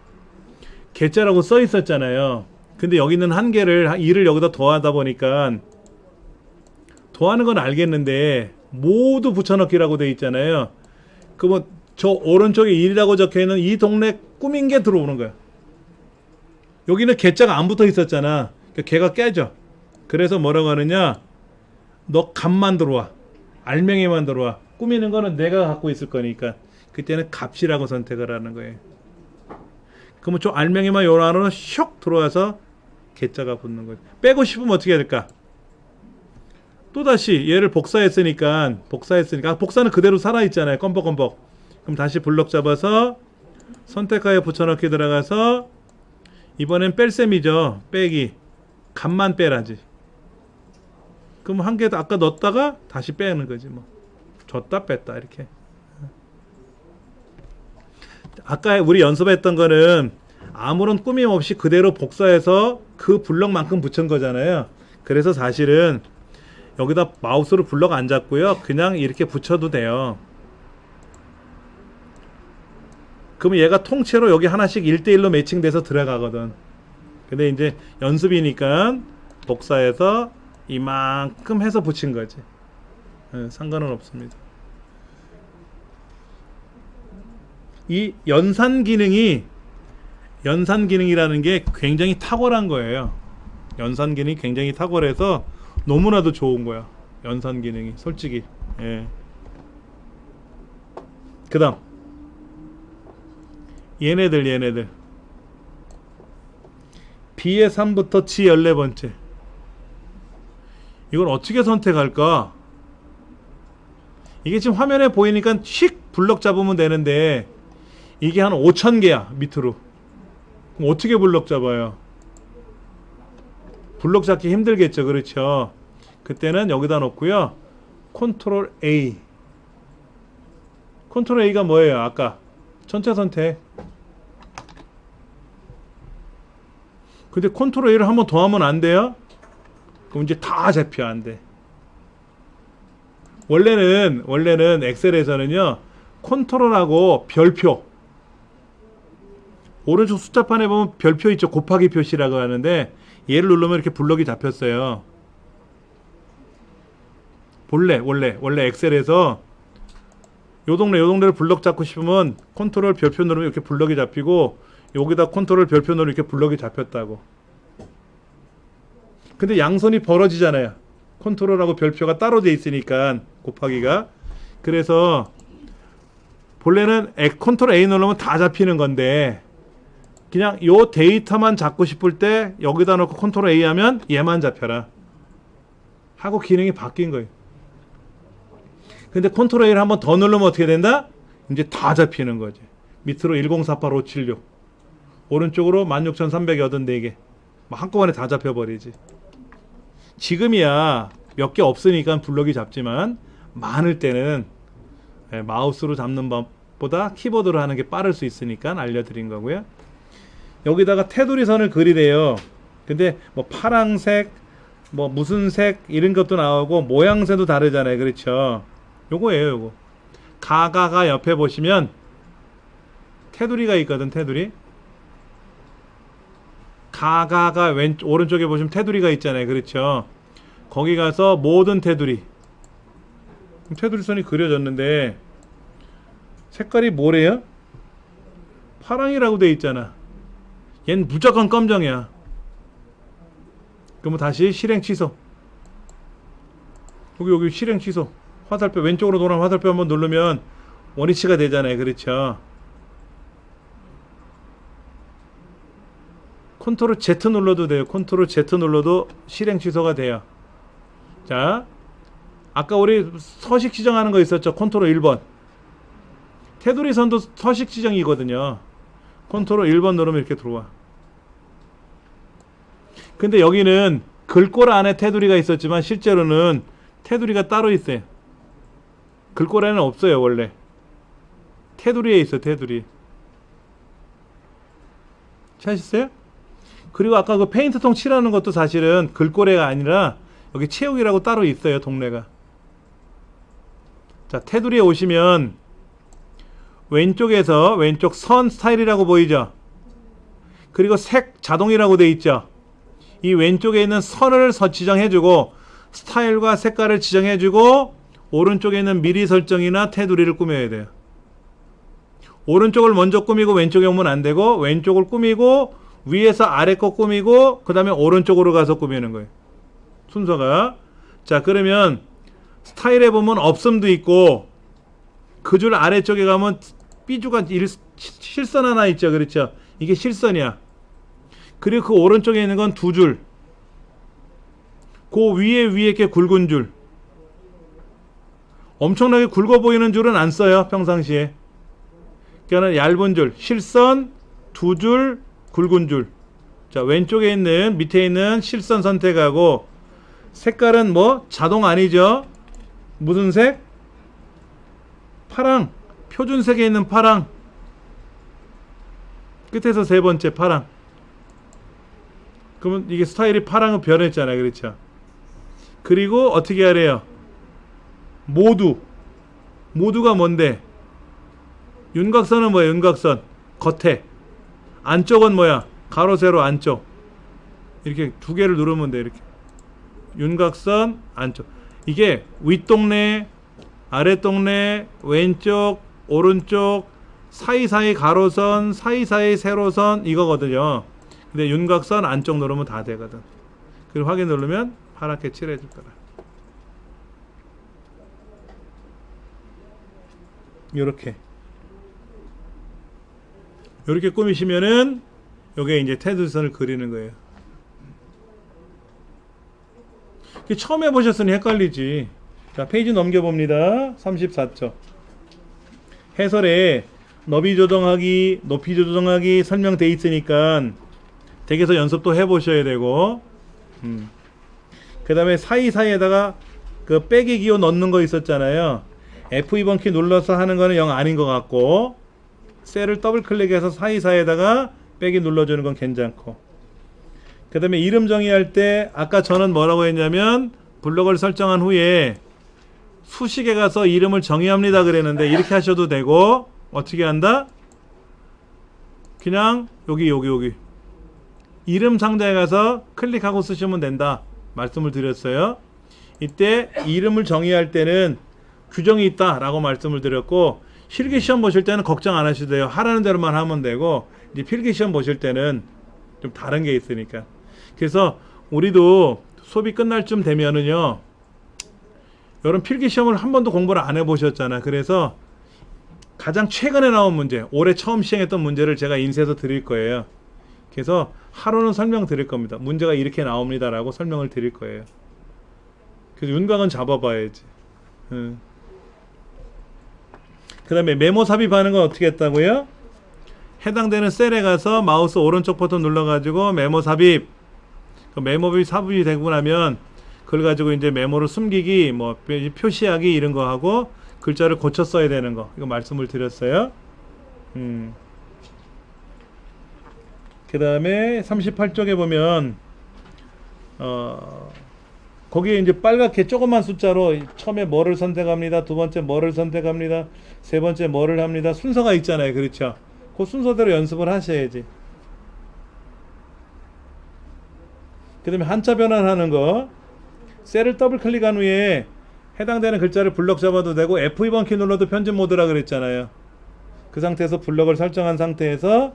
개자라고 써 있었잖아요. 근데 여기는 한 개를 2를 여기다 더하다 보니까 더하는 건 알겠는데 모두 붙여넣기라고 돼 있잖아요. 그러면 저 오른쪽에 1이라고 적혀있는 이 동네 꾸민 게 들어오는 거야. 여기는 개자가 안 붙어 있었잖아. 그러니까 개가 깨져. 그래서 뭐라고 하느냐, 너 값만 들어와, 알맹이만 들어와. 꾸미는 거는 내가 갖고 있을 거니까 그때는 값이라고 선택을 하는 거예요. 그러면 저 알맹이만 요 안으로 슉 들어와서 개자가 붙는 거예요. 빼고 싶으면 어떻게 해야 될까? 또다시 얘를 복사했으니까 복사는 그대로 살아있잖아요. 껌벅껌벅. 그럼 다시 블럭 잡아서 선택하여 붙여넣기 들어가서 이번엔 뺄셈이죠. 빼기. 값만 빼라지. 그럼 한 개 아까 넣었다가 다시 빼는 거지 뭐. 줬다 뺐다 이렇게. 아까 우리 연습했던 거는 아무런 꾸밈 없이 그대로 복사해서 그 블럭만큼 붙인 거잖아요. 그래서 사실은 여기다 마우스로 블럭 안 잡고요, 그냥 이렇게 붙여도 돼요. 그러면 얘가 통째로 여기 하나씩 1대1로 매칭돼서 들어가거든. 근데 이제 연습이니까 복사해서 이만큼 해서 붙인 거지. 상관은 없습니다. 이 연산 기능이라는 게 굉장히 탁월한 거예요. 연산 기능이 굉장히 탁월해서 너무나도 좋은 거야. 연산 기능이 솔직히. 예. 그다음 얘네들 B의 3부터 G 14번째. 이걸 어떻게 선택할까? 이게 지금 화면에 보이니까 휙 블럭 잡으면 되는데 이게 한 5,000개야 밑으로. 그럼 어떻게 블럭 잡아요? 블럭 잡기 힘들겠죠. 그렇죠. 그때는 여기다 놓고요. 컨트롤 A. 컨트롤 A가 뭐예요? 아까 전체 선택. 근데 컨트롤 A를 한 번 더 하면 안 돼요? 그럼 이제 다 잡혀. 안 돼. 원래는 엑셀에서는요. 컨트롤하고 별표. 오른쪽 숫자판에 보면 별표 있죠. 곱하기 표시라고 하는데 얘를 누르면 이렇게 블럭이 잡혔어요. 원래 엑셀에서 요 동네를 블럭 잡고 싶으면 컨트롤 별표 누르면 이렇게 블럭이 잡히고 여기다 컨트롤 별표 누르면 이렇게 블럭이 잡혔다고. 근데 양선이 벌어지잖아요. 컨트롤하고 별표가 따로 돼 있으니까 곱하기가. 그래서 본래는 컨트롤 A 누르면 다 잡히는 건데 그냥 요 데이터만 잡고 싶을 때 여기다 놓고 컨트롤 A 하면 얘만 잡혀라 하고 기능이 바뀐 거예요. 근데 컨트롤 A를 한번 더 누르면 어떻게 된다? 이제 다 잡히는 거지. 밑으로 1048576 오른쪽으로 16384개 한꺼번에 다 잡혀버리지. 지금이야 몇 개 없으니까 블럭이 잡지만 많을 때는 마우스로 잡는 법보다 키보드로 하는 게 빠를 수 있으니까 알려드린 거고요. 여기다가 테두리 선을 그리래요. 근데 뭐 파랑색 뭐 무슨 색 이런 것도 나오고 모양새도 다르잖아요. 그렇죠. 요거예요. 요거 가가가 옆에 보시면 테두리가 있거든. 테두리 가가가 오른쪽에 보시면 테두리가 있잖아요. 그렇죠. 거기 가서 모든 테두리 선이 그려졌는데 색깔이 뭐래요? 파랑이라고 돼 있잖아. 얘는 무조건 검정이야. 그러면 다시 실행 취소. 여기 실행 취소. 화살표 왼쪽으로 돌아온 화살표 한번 누르면 원위치가 되잖아요. 그렇죠. 컨트롤 Z 눌러도 돼요. 컨트롤 Z 눌러도 실행 취소가 돼요. 자, 아까 우리 서식 지정하는 거 있었죠. 컨트롤 1번. 테두리 선도 서식 지정이거든요. 컨트롤 1번 누르면 이렇게 들어와. 근데 여기는 글꼴 안에 테두리가 있었지만 실제로는 테두리가 따로 있어요. 글꼴 안에는 없어요. 원래 테두리에 있어. 테두리 찾으셨어요? 그리고 아까 그 페인트통 칠하는 것도 사실은 글꼴에가 아니라 여기 채우기라고 따로 있어요. 동네가. 자, 테두리에 오시면 왼쪽에서 왼쪽 선 스타일이라고 보이죠? 그리고 색 자동이라고 돼 있죠? 이 왼쪽에 있는 선을 지정해주고 스타일과 색깔을 지정해주고 오른쪽에 있는 미리 설정이나 테두리를 꾸며야 돼요. 오른쪽을 먼저 꾸미고 왼쪽에 오면 안 되고 왼쪽을 꾸미고 위에서 아래 거 꾸미고 그 다음에 오른쪽으로 가서 꾸미는 거예요. 순서가. 자, 그러면 스타일에 보면 없음도 있고 그 줄 아래쪽에 가면 삐주가 실선 하나 있죠. 그렇죠. 이게 실선이야. 그리고 그 오른쪽에 있는 건 두 줄. 그 위에 게 굵은 줄. 엄청나게 굵어 보이는 줄은 안 써요. 평상시에. 그러니까 얇은 줄, 실선, 두 줄, 굵은 줄. 자, 왼쪽에 있는 밑에 있는 실선 선택하고 색깔은 뭐 자동 아니죠. 무슨 색? 파랑. 표준색에 있는 파랑. 끝에서 세 번째 파랑. 그러면 이게 스타일이 파랑은 변했잖아요. 그렇죠. 그리고 어떻게 하래요? 모두가 뭔데? 윤곽선은 뭐야? 윤곽선 겉에. 안쪽은 뭐야? 가로 세로 안쪽. 이렇게 두 개를 누르면 돼. 이렇게 윤곽선 안쪽. 이게 윗동네 아랫동네 왼쪽 오른쪽 사이사이 가로선 사이사이 세로선 이거거든요. 근데 윤곽선 안쪽 누르면 다 되거든. 그리고 확인 누르면 파랗게 칠해줄 거라. 요렇게 꾸미시면은 요게 이제 테두리선을 그리는 거예요. 처음 해보셨으니 헷갈리지. 자, 페이지 넘겨봅니다. 34쪽 해설에 너비 조정하기, 높이 조정하기 설명돼 있으니까 댁에서 연습도 해보셔야 되고, 그 다음에 사이사이에다가 그 빼기 기호 넣는 거 있었잖아요. F2번 키 눌러서 하는 거는 영 아닌 것 같고, 셀을 더블 클릭해서 사이사이에다가 빼기 눌러주는 건 괜찮고, 그 다음에 이름 정의할 때 아까 저는 뭐라고 했냐면 블록을 설정한 후에 수식에 가서 이름을 정의합니다 그랬는데, 이렇게 하셔도 되고, 어떻게 한다? 그냥 여기 이름 상자에 가서 클릭하고 쓰시면 된다 말씀을 드렸어요. 이때 이름을 정의할 때는 규정이 있다 라고 말씀을 드렸고, 실기시험 보실 때는 걱정 안 하셔도 돼요. 하라는 대로만 하면 되고, 이제 필기시험 보실 때는 좀 다른 게 있으니까. 그래서 우리도 수업이 끝날 쯤 되면은요, 여러분 필기시험을 한 번도 공부를 안 해보셨잖아. 그래서 가장 최근에 나온 문제, 올해 처음 시행했던 문제를 제가 인쇄해서 드릴 거예요. 그래서 하루는 설명 드릴 겁니다. 문제가 이렇게 나옵니다 라고 설명을 드릴 거예요. 그래서 윤곽은 잡아봐야지. 그 다음에 메모 삽입하는 건 어떻게 했다고요? 해당되는 셀에 가서 마우스 오른쪽 버튼 눌러가지고 메모 삽입. 그 메모 삽입이 되고 나면 그걸 가지고 이제 메모를 숨기기, 뭐 표시하기 이런 거 하고 글자를 고쳐 써야 되는 거, 이거 말씀을 드렸어요. 그 다음에 38쪽에 보면 거기에 이제 빨갛게 조그만 숫자로 처음에 뭐를 선택합니다, 두 번째 뭐를 선택합니다, 세 번째 뭐를 합니다, 순서가 있잖아요. 그렇죠? 그 순서대로 연습을 하셔야지. 그 다음에 한자 변환하는 거, 셀을 더블 클릭한 후에 해당되는 글자를 블럭 잡아도 되고, F2번 키 눌러도 편집 모드라 그랬잖아요. 그 상태에서 블럭을 설정한 상태에서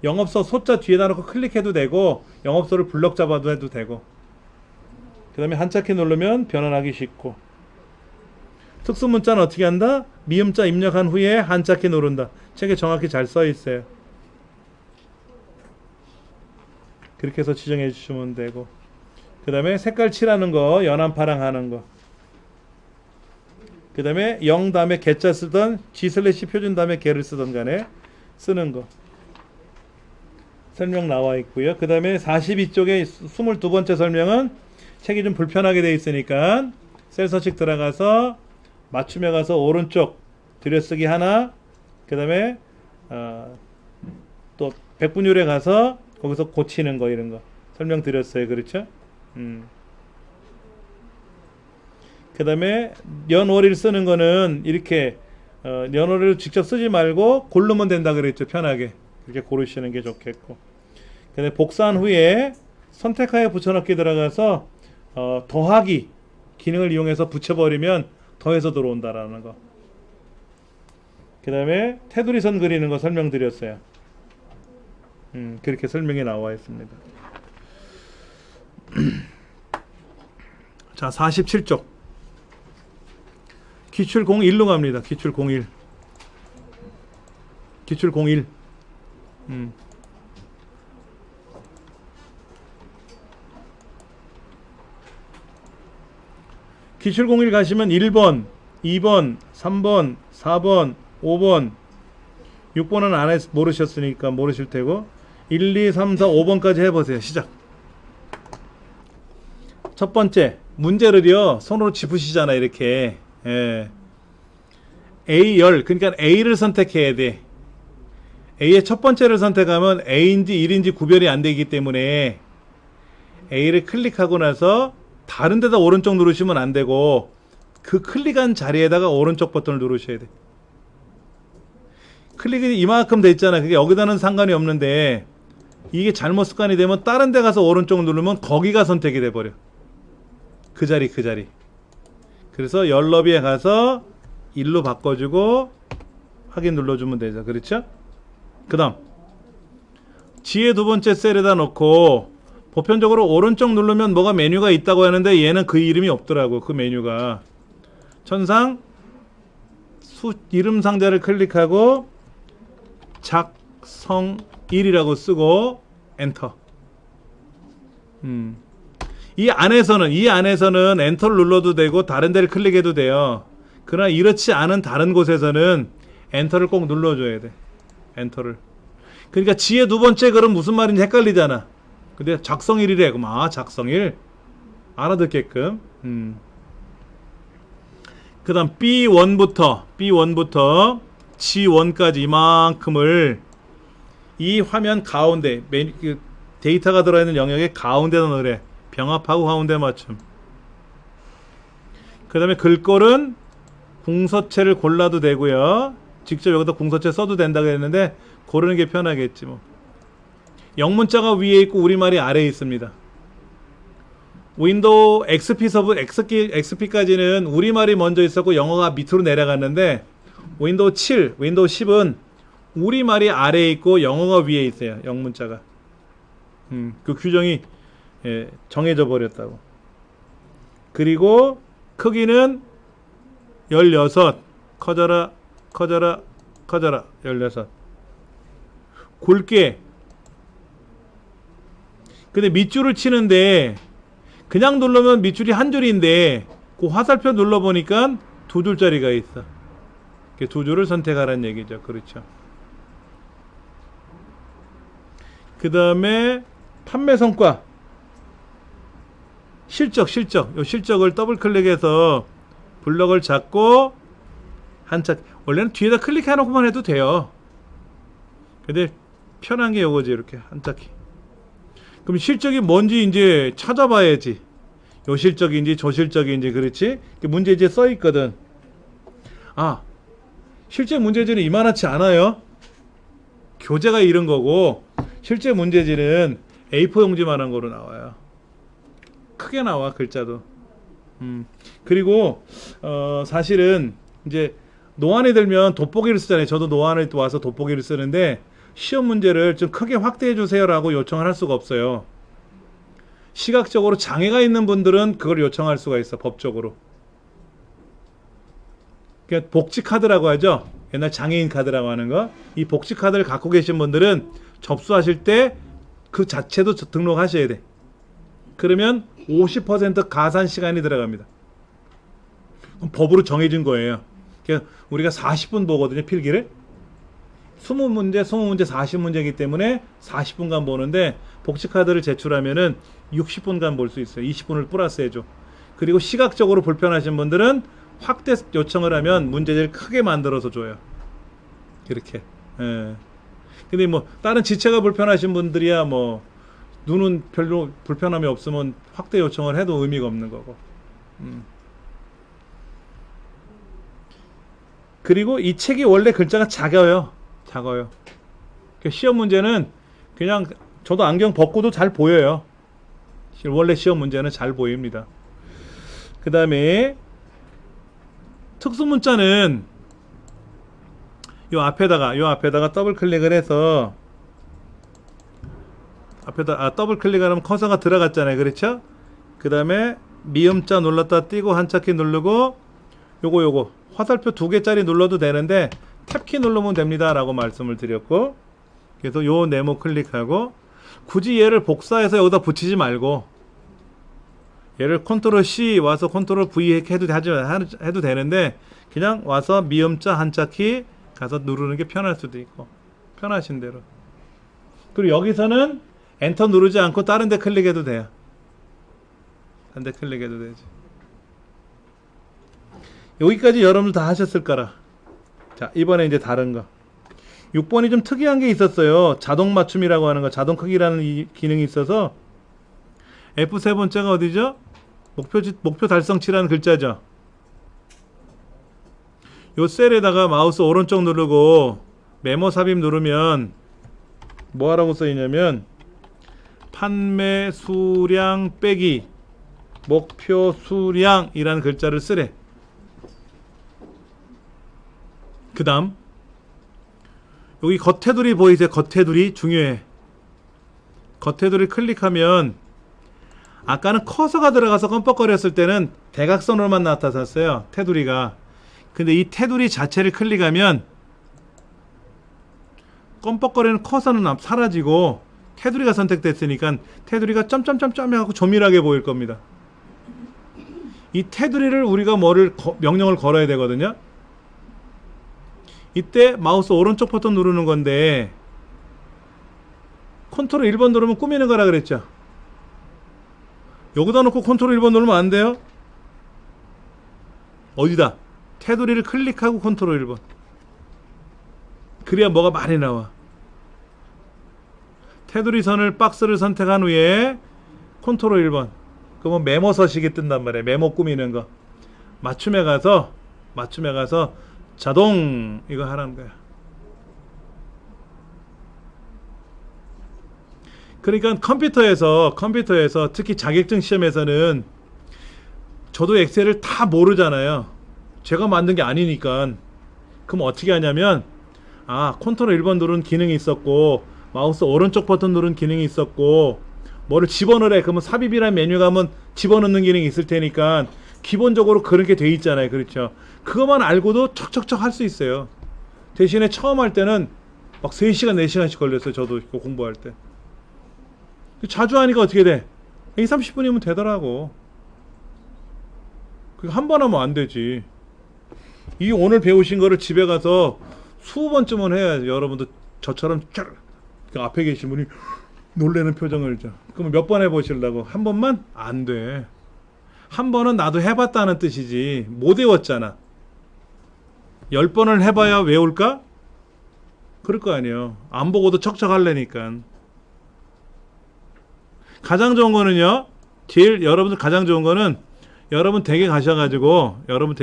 영업소 소자 뒤에다 놓고 클릭해도 되고, 영업소를 블럭 잡아도 해도 되고, 그 다음에 한자 키 누르면 변환하기 쉽고, 특수 문자는 어떻게 한다? 미음자 입력한 후에 한자 키 누른다. 책에 정확히 잘 써 있어요. 그렇게 해서 지정해 주시면 되고, 그 다음에 색깔 칠하는 거, 연한 파랑 하는 거, 그 다음에 0 다음에 개자 쓰던 G 슬래시 표준 다음에 개를 쓰던 간에 쓰는 거 설명 나와 있고요. 그 다음에 42쪽에 22번째 설명은 책이 좀 불편하게 되어 있으니까 셀 서식 들어가서 맞춤에 가서 오른쪽 들여쓰기 하나, 그 다음에 또 백분율에 가서 거기서 고치는 거, 이런 거 설명드렸어요. 그렇죠? 그 다음에 연월일 쓰는 거는 이렇게 연월을 직접 쓰지 말고 고르면 된다 그랬죠. 편하게 이렇게 고르시는 게 좋겠고, 그 다음에 복사한 후에 선택하여 붙여넣기 들어가서 더하기 기능을 이용해서 붙여버리면 더해서 들어온다라는 거. 그 다음에 테두리 선 그리는 거 설명드렸어요. 그렇게 설명이 나와 있습니다. 자, 47쪽 기출 01로 갑니다. 기출 01. 기출 01. 기출 01 가시면 1번, 2번, 3번, 4번, 5번, 6번은 안 해서 모르셨으니까 모르실 테고, 1, 2, 3, 4, 5번까지 해보세요. 시작. 첫 번째 문제를요 손으로 짚으시잖아. 이렇게 A열, 그러니까 A를 선택해야 돼. A의 첫 번째를 선택하면 A인지 1인지 구별이 안 되기 때문에 A를 클릭하고 나서 다른 데다 오른쪽 누르시면 안 되고, 그 클릭한 자리에다가 오른쪽 버튼을 누르셔야 돼. 클릭이 이만큼 돼 있잖아. 그게 여기다는 상관이 없는데, 이게 잘못 습관이 되면 다른 데 가서 오른쪽 누르면 거기가 선택이 돼 버려. 그 자리. 그래서 열너비에 가서 1로 바꿔주고 확인 눌러주면 되죠. 그렇죠? 그 다음 G의 두 번째 셀에다 놓고 보편적으로 오른쪽 누르면 뭐가 메뉴가 있다고 하는데, 얘는 그 이름이 없더라고. 그 메뉴가 천상 이름 상자를 클릭하고 작성일이라고 쓰고 엔터. 이 안에서는 엔터를 눌러도 되고 다른 데를 클릭해도 돼요. 그러나 이렇지 않은 다른 곳에서는 엔터를 꼭 눌러줘야 돼. 엔터를. 그러니까 지의 두 번째 글은 무슨 말인지 헷갈리잖아. 근데 작성일이래. 그럼 아, 작성일. 알아듣게끔. 그 다음 B1부터 G1까지 이만큼을 이 화면 가운데 데이터가 들어있는 영역의 가운데다 넣으래. 병합하고 가운데 맞춤. 그 다음에 글꼴은 궁서체를 골라도 되고요. 직접 여기다 궁서체 써도 된다고 했는데 고르는 게 편하겠지 뭐. 영문자가 위에 있고 우리말이 아래에 있습니다. 윈도우 XP까지는 우리말이 먼저 있었고 영어가 밑으로 내려갔는데 윈도우 7, 윈도우 10은 우리말이 아래에 있고 영어가 위에 있어요. 영문자가. 그 규정이 정해져 버렸다고. 그리고 크기는 16. 커져라 16. 굵게. 근데 밑줄을 치는데 그냥 누르면 밑줄이 한 줄인데 그 화살표 눌러보니까 두 줄짜리가 있어. 두 줄을 선택하라는 얘기죠. 그렇죠. 그 다음에 판매 성과 실적 요 실적을 더블 클릭해서 블럭을 잡고 한차 원래는 뒤에다 클릭해 놓고만 해도 돼요. 근데 편한 게 요거지. 이렇게 한차키. 그럼 실적이 뭔지 이제 찾아봐야지. 요 실적인지 저 실적인지. 그렇지? 문제지에 써 있거든. 아, 실제 문제지는 이만하지 않아요. 교재가 이런 거고 실제 문제지는 A4 용지만한 거로 나와요. 크게 나와 글자도. 그리고 사실은 이제 노안이 들면 돋보기를 쓰잖아요. 저도 노안에 와서 돋보기를 쓰는데 시험 문제를 좀 크게 확대해 주세요 라고 요청을 할 수가 없어요. 시각적으로 장애가 있는 분들은 그걸 요청할 수가 있어. 법적으로. 그러니까 복지 카드라고 하죠. 옛날 장애인 카드라고 하는 거. 이 복지 카드를 갖고 계신 분들은 접수하실 때 그 자체도 등록하셔야 돼. 그러면 50% 가산 시간이 들어갑니다. 법으로 정해진 거예요. 그러니까 우리가 40분 보거든요. 필기를. 20문제 40문제이기 때문에 40분간 보는데 복지카드를 제출하면은 60분간 볼 수 있어요. 20분을 플러스 해줘. 그리고 시각적으로 불편하신 분들은 확대 요청을 하면 문제지를 크게 만들어서 줘요. 이렇게. 근데 뭐 다른 지체가 불편하신 분들이야 뭐 눈은 별로 불편함이 없으면 확대 요청을 해도 의미가 없는 거고. 그리고 이 책이 원래 글자가 작아요. 그러니까 시험 문제는 그냥 저도 안경 벗고도 잘 보여요. 원래 시험 문제는 잘 보입니다. 그 다음에 특수문자는 요 앞에다가 더블 클릭을 해서 더블 클릭하면 커서가 들어갔잖아요. 그렇죠? 그 다음에 미음자 눌렀다 띄고 한차키 누르고 요거 화살표 2개짜리 눌러도 되는데 탭키 누르면 됩니다 라고 말씀을 드렸고, 그래서 요 네모 클릭하고 굳이 얘를 복사해서 여기다 붙이지 말고 얘를 컨트롤 C 와서 컨트롤 V 해도 되는데 그냥 와서 미음자 한자키 가서 누르는 게 편할 수도 있고 편하신 대로. 그리고 여기서는 엔터 누르지 않고 다른 데 클릭해도 돼요. 다른 데 클릭해도 되지. 여기까지 여러분들 다 하셨을 거라. 자, 이번에 이제 다른 거. 6번이 좀 특이한 게 있었어요. 자동 맞춤이라고 하는 거. 자동 크기라는 이 기능이 있어서 F3번째가 어디죠? 목표 달성치라는 글자죠. 요 셀에다가 마우스 오른쪽 누르고 메모 삽입 누르면 뭐 하라고 써있냐면 판매 수량 빼기 목표 수량이라는 글자를 쓰래. 그 다음 여기 겉테두리 보이세요? 겉테두리 중요해. 겉테두리 클릭하면 아까는 커서가 들어가서 껌뻑거렸을 때는 대각선으로만 나타났어요. 테두리가. 근데 이 테두리 자체를 클릭하면 껌뻑거리는 커서는 사라지고 테두리가 선택됐으니까 테두리가 점점점점 해갖고 조밀하게 보일 겁니다. 이 테두리를 우리가 명령을 걸어야 되거든요. 이때 마우스 오른쪽 버튼 누르는 건데 컨트롤 1번 누르면 꾸미는 거라 그랬죠. 여기다 놓고 컨트롤 1번 누르면 안 돼요. 어디다? 테두리를 클릭하고 컨트롤 1번. 그래야 뭐가 많이 나와. 테두리 선을 박스를 선택한 후에 컨트롤 1번. 그러면 메모 서식이 뜬단 말이에요. 메모 꾸미는 거. 맞춤에 가서 자동 이거 하라는 거야. 그러니까 컴퓨터에서 특히 자격증 시험에서는 저도 엑셀을 다 모르잖아요. 제가 만든 게 아니니까. 그럼 어떻게 하냐면 컨트롤 1번 누른 기능이 있었고 마우스 오른쪽 버튼 누른 기능이 있었고 뭐를 집어넣으래. 그러면 삽입이라는 메뉴 가면 집어넣는 기능이 있을 테니까 기본적으로 그렇게 돼 있잖아요. 그렇죠. 그것만 알고도 척척척 할 수 있어요. 대신에 처음 할 때는 막 3시간 4시간씩 걸렸어요. 저도 이거 공부할 때. 자주 하니까 어떻게 돼? 20, 30분이면 되더라고. 그거 한 번 하면 안 되지. 이 오늘 배우신 거를 집에 가서 수십 번쯤은 해야지. 여러분도 저처럼 그 앞에 계신 분이 놀래는 표정을 줘. 그럼 몇 번 해보시려고? 한 번만? 안 돼. 한 번은 나도 해봤다는 뜻이지 못 외웠잖아. 10번을 해봐야 외울까? 그럴 거 아니에요. 안 보고도 척척 하려니까. 가장 좋은 거는요. 여러분들 가장 좋은 거는 여러분 댁에 가셔가지고 여러분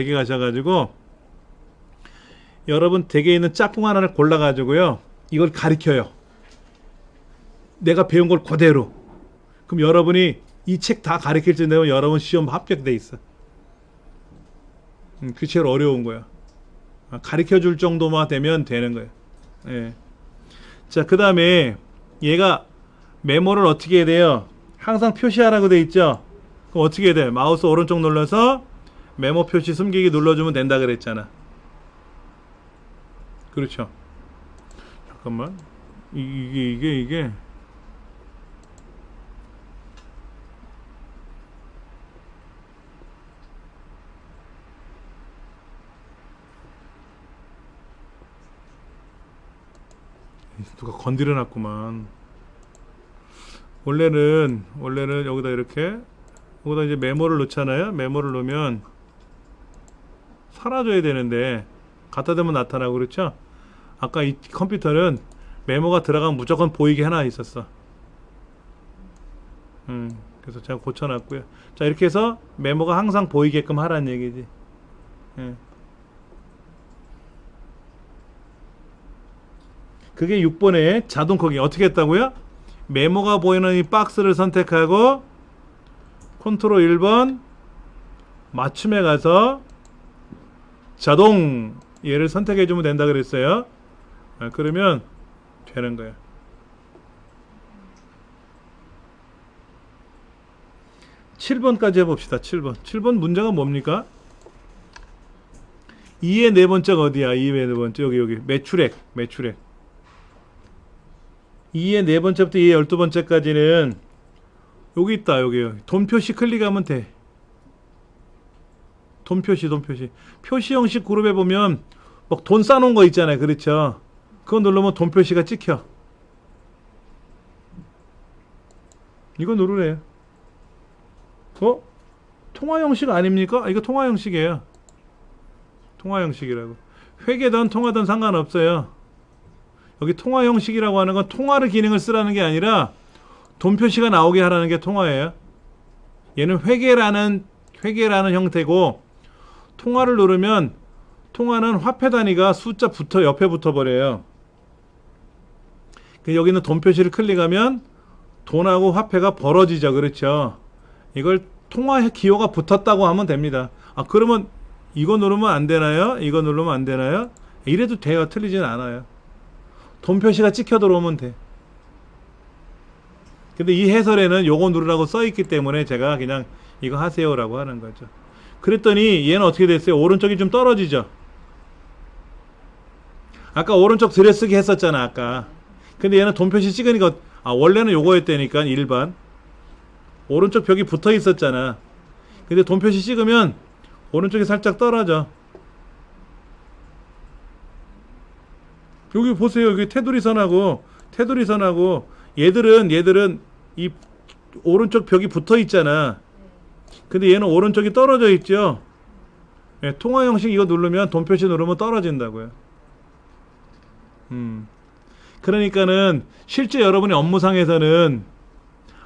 댁에 있는 짝꿍 하나를 골라가지고요. 이걸 가르쳐요. 내가 배운 걸 그대로. 그럼 여러분이 이 책 다 가르칠 때 되면 여러분 시험 합격돼 있어. 그게 제일 어려운 거야. 가르쳐 줄 정도만 되면 되는 거예요. 예. 자, 그 다음에 얘가 메모를 어떻게 해야 돼요? 항상 표시하라고 돼 있죠? 그럼 어떻게 해야 돼? 마우스 오른쪽 눌러서 메모 표시 숨기기 눌러주면 된다 그랬잖아. 그렇죠. 잠깐만. 이게 누가 건드려 놨구만. 원래는 여기다 이렇게 여기다 이제 메모를 넣잖아요. 메모를 넣으면 사라져야 되는데 갖다 대면 나타나고. 그렇죠. 아까 이 컴퓨터는 메모가 들어가면 무조건 보이게 하나 있었어. 그래서 제가 고쳐놨고요. 자, 이렇게 해서 메모가 항상 보이게끔 하라는 얘기지. 예. 그게 6번에 자동 커기. 어떻게 했다고요? 메모가 보이는 이 박스를 선택하고 컨트롤 1번 맞춤에 가서 자동 얘를 선택해 주면 된다 그랬어요. 그러면 되는 거예요. 7번까지 해봅시다. 7번 문제가 뭡니까? 2의 네 번째가 어디야? 2의 네 번째 여기 매출액 2의 네 번째부터 2의 12번째까지는 여기 있다. 여기 돈 표시 클릭하면 돼. 돈 표시 표시 형식 그룹에 보면 막 돈 싸놓은 거 있잖아요. 그렇죠. 그거 누르면 돈 표시가 찍혀. 이거 누르래요. 통화 형식 아닙니까? 이거 통화 형식이에요. 통화 형식이라고. 회계든 통화든 상관없어요. 여기 통화 형식이라고 하는 건 통화를 기능을 쓰라는 게 아니라 돈 표시가 나오게 하라는 게 통화예요. 얘는 회계라는 형태고, 통화를 누르면 통화는 화폐 단위가 숫자 옆에 붙어버려요. 여기는 돈 표시를 클릭하면 돈하고 화폐가 벌어지죠. 그렇죠. 이걸 통화 기호가 붙었다고 하면 됩니다. 그러면 이거 누르면 안 되나요? 이거 누르면 안 되나요? 이래도 돼요. 틀리진 않아요. 돈 표시가 찍혀 들어오면 돼. 근데 이 해설에는 요거 누르라고 써있기 때문에 제가 그냥 이거 하세요라고 하는 거죠. 그랬더니 얘는 어떻게 됐어요? 오른쪽이 좀 떨어지죠. 아까 오른쪽 들여쓰기 했었잖아. 아까. 근데 얘는 돈 표시 찍으니까 원래는 요거였다니까. 일반 오른쪽 벽이 붙어 있었잖아. 근데 돈 표시 찍으면 오른쪽이 살짝 떨어져. 여기 보세요. 여기 테두리선하고 얘들은 이 오른쪽 벽이 붙어 있잖아. 근데 얘는 오른쪽이 떨어져 있죠. 예, 통화 형식 이거 누르면 돈 표시 누르면 떨어진다고요. 그러니까는 실제 여러분의 업무상에서는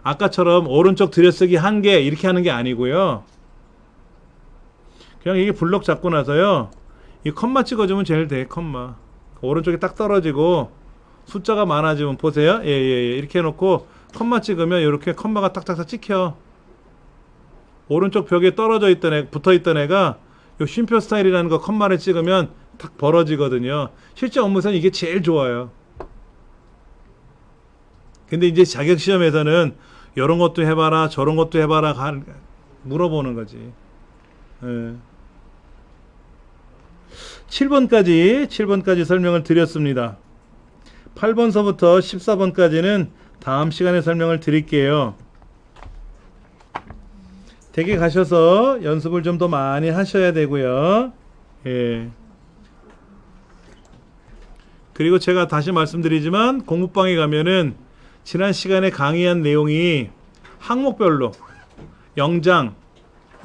아까처럼 오른쪽 들여쓰기 1개 이렇게 하는 게 아니고요. 그냥 이게 블럭 잡고 나서요. 이 컴마 찍어주면 제일 돼. 컴마. 오른쪽에 딱 떨어지고 숫자가 많아지면 보세요. 예. 이렇게 해놓고 컴마 찍으면 이렇게 컴마가 딱딱딱 찍혀. 오른쪽 벽에 떨어져 있던 애, 붙어 있던 애가 요 쉼표 스타일이라는 거 컴마를 찍으면 탁 벌어지거든요. 실제 업무상 이게 제일 좋아요. 근데 이제 자격시험에서는 이런 것도 해봐라 저런 것도 해봐라 물어보는 거지. 예. 7번까지 설명을 드렸습니다. 8번서부터 14번까지는 다음 시간에 설명을 드릴게요. 댁에 가셔서 연습을 좀 더 많이 하셔야 되고요. 예. 그리고 제가 다시 말씀드리지만 공부방에 가면은 지난 시간에 강의한 내용이 항목별로 영장,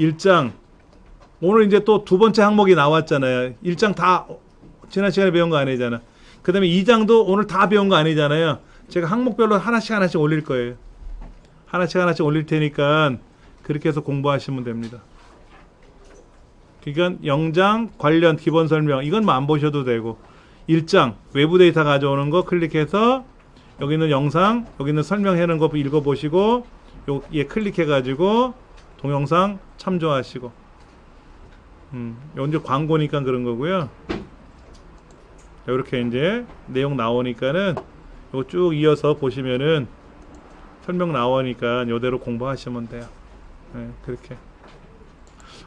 1장, 오늘 이제 또 두 번째 항목이 나왔잖아요. 1장 다 지난 시간에 배운 거 아니잖아. 그 다음에 2장도 오늘 다 배운 거 아니잖아요. 제가 항목별로 하나씩 올릴 거예요. 하나씩 올릴 테니까 그렇게 해서 공부하시면 됩니다. 그러니까 영장 관련 기본 설명 이건 뭐 안 보셔도 되고 1장 외부 데이터 가져오는 거 클릭해서 여기 있는 영상 여기 있는 설명해 놓은 거 읽어보시고 얘 클릭해 가지고 동영상 참조하시고 이건 이제 광고니까 그런 거고요. 이렇게 이제 내용 나오니까는 이거 쭉 이어서 보시면은 설명 나오니까 이대로 공부하시면 돼요. 네, 그렇게.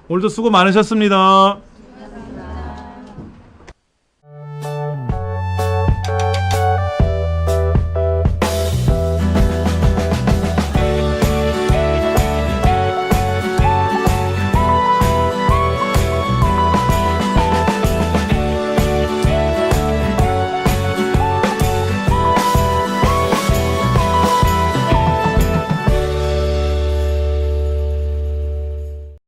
오늘도 수고 많으셨습니다.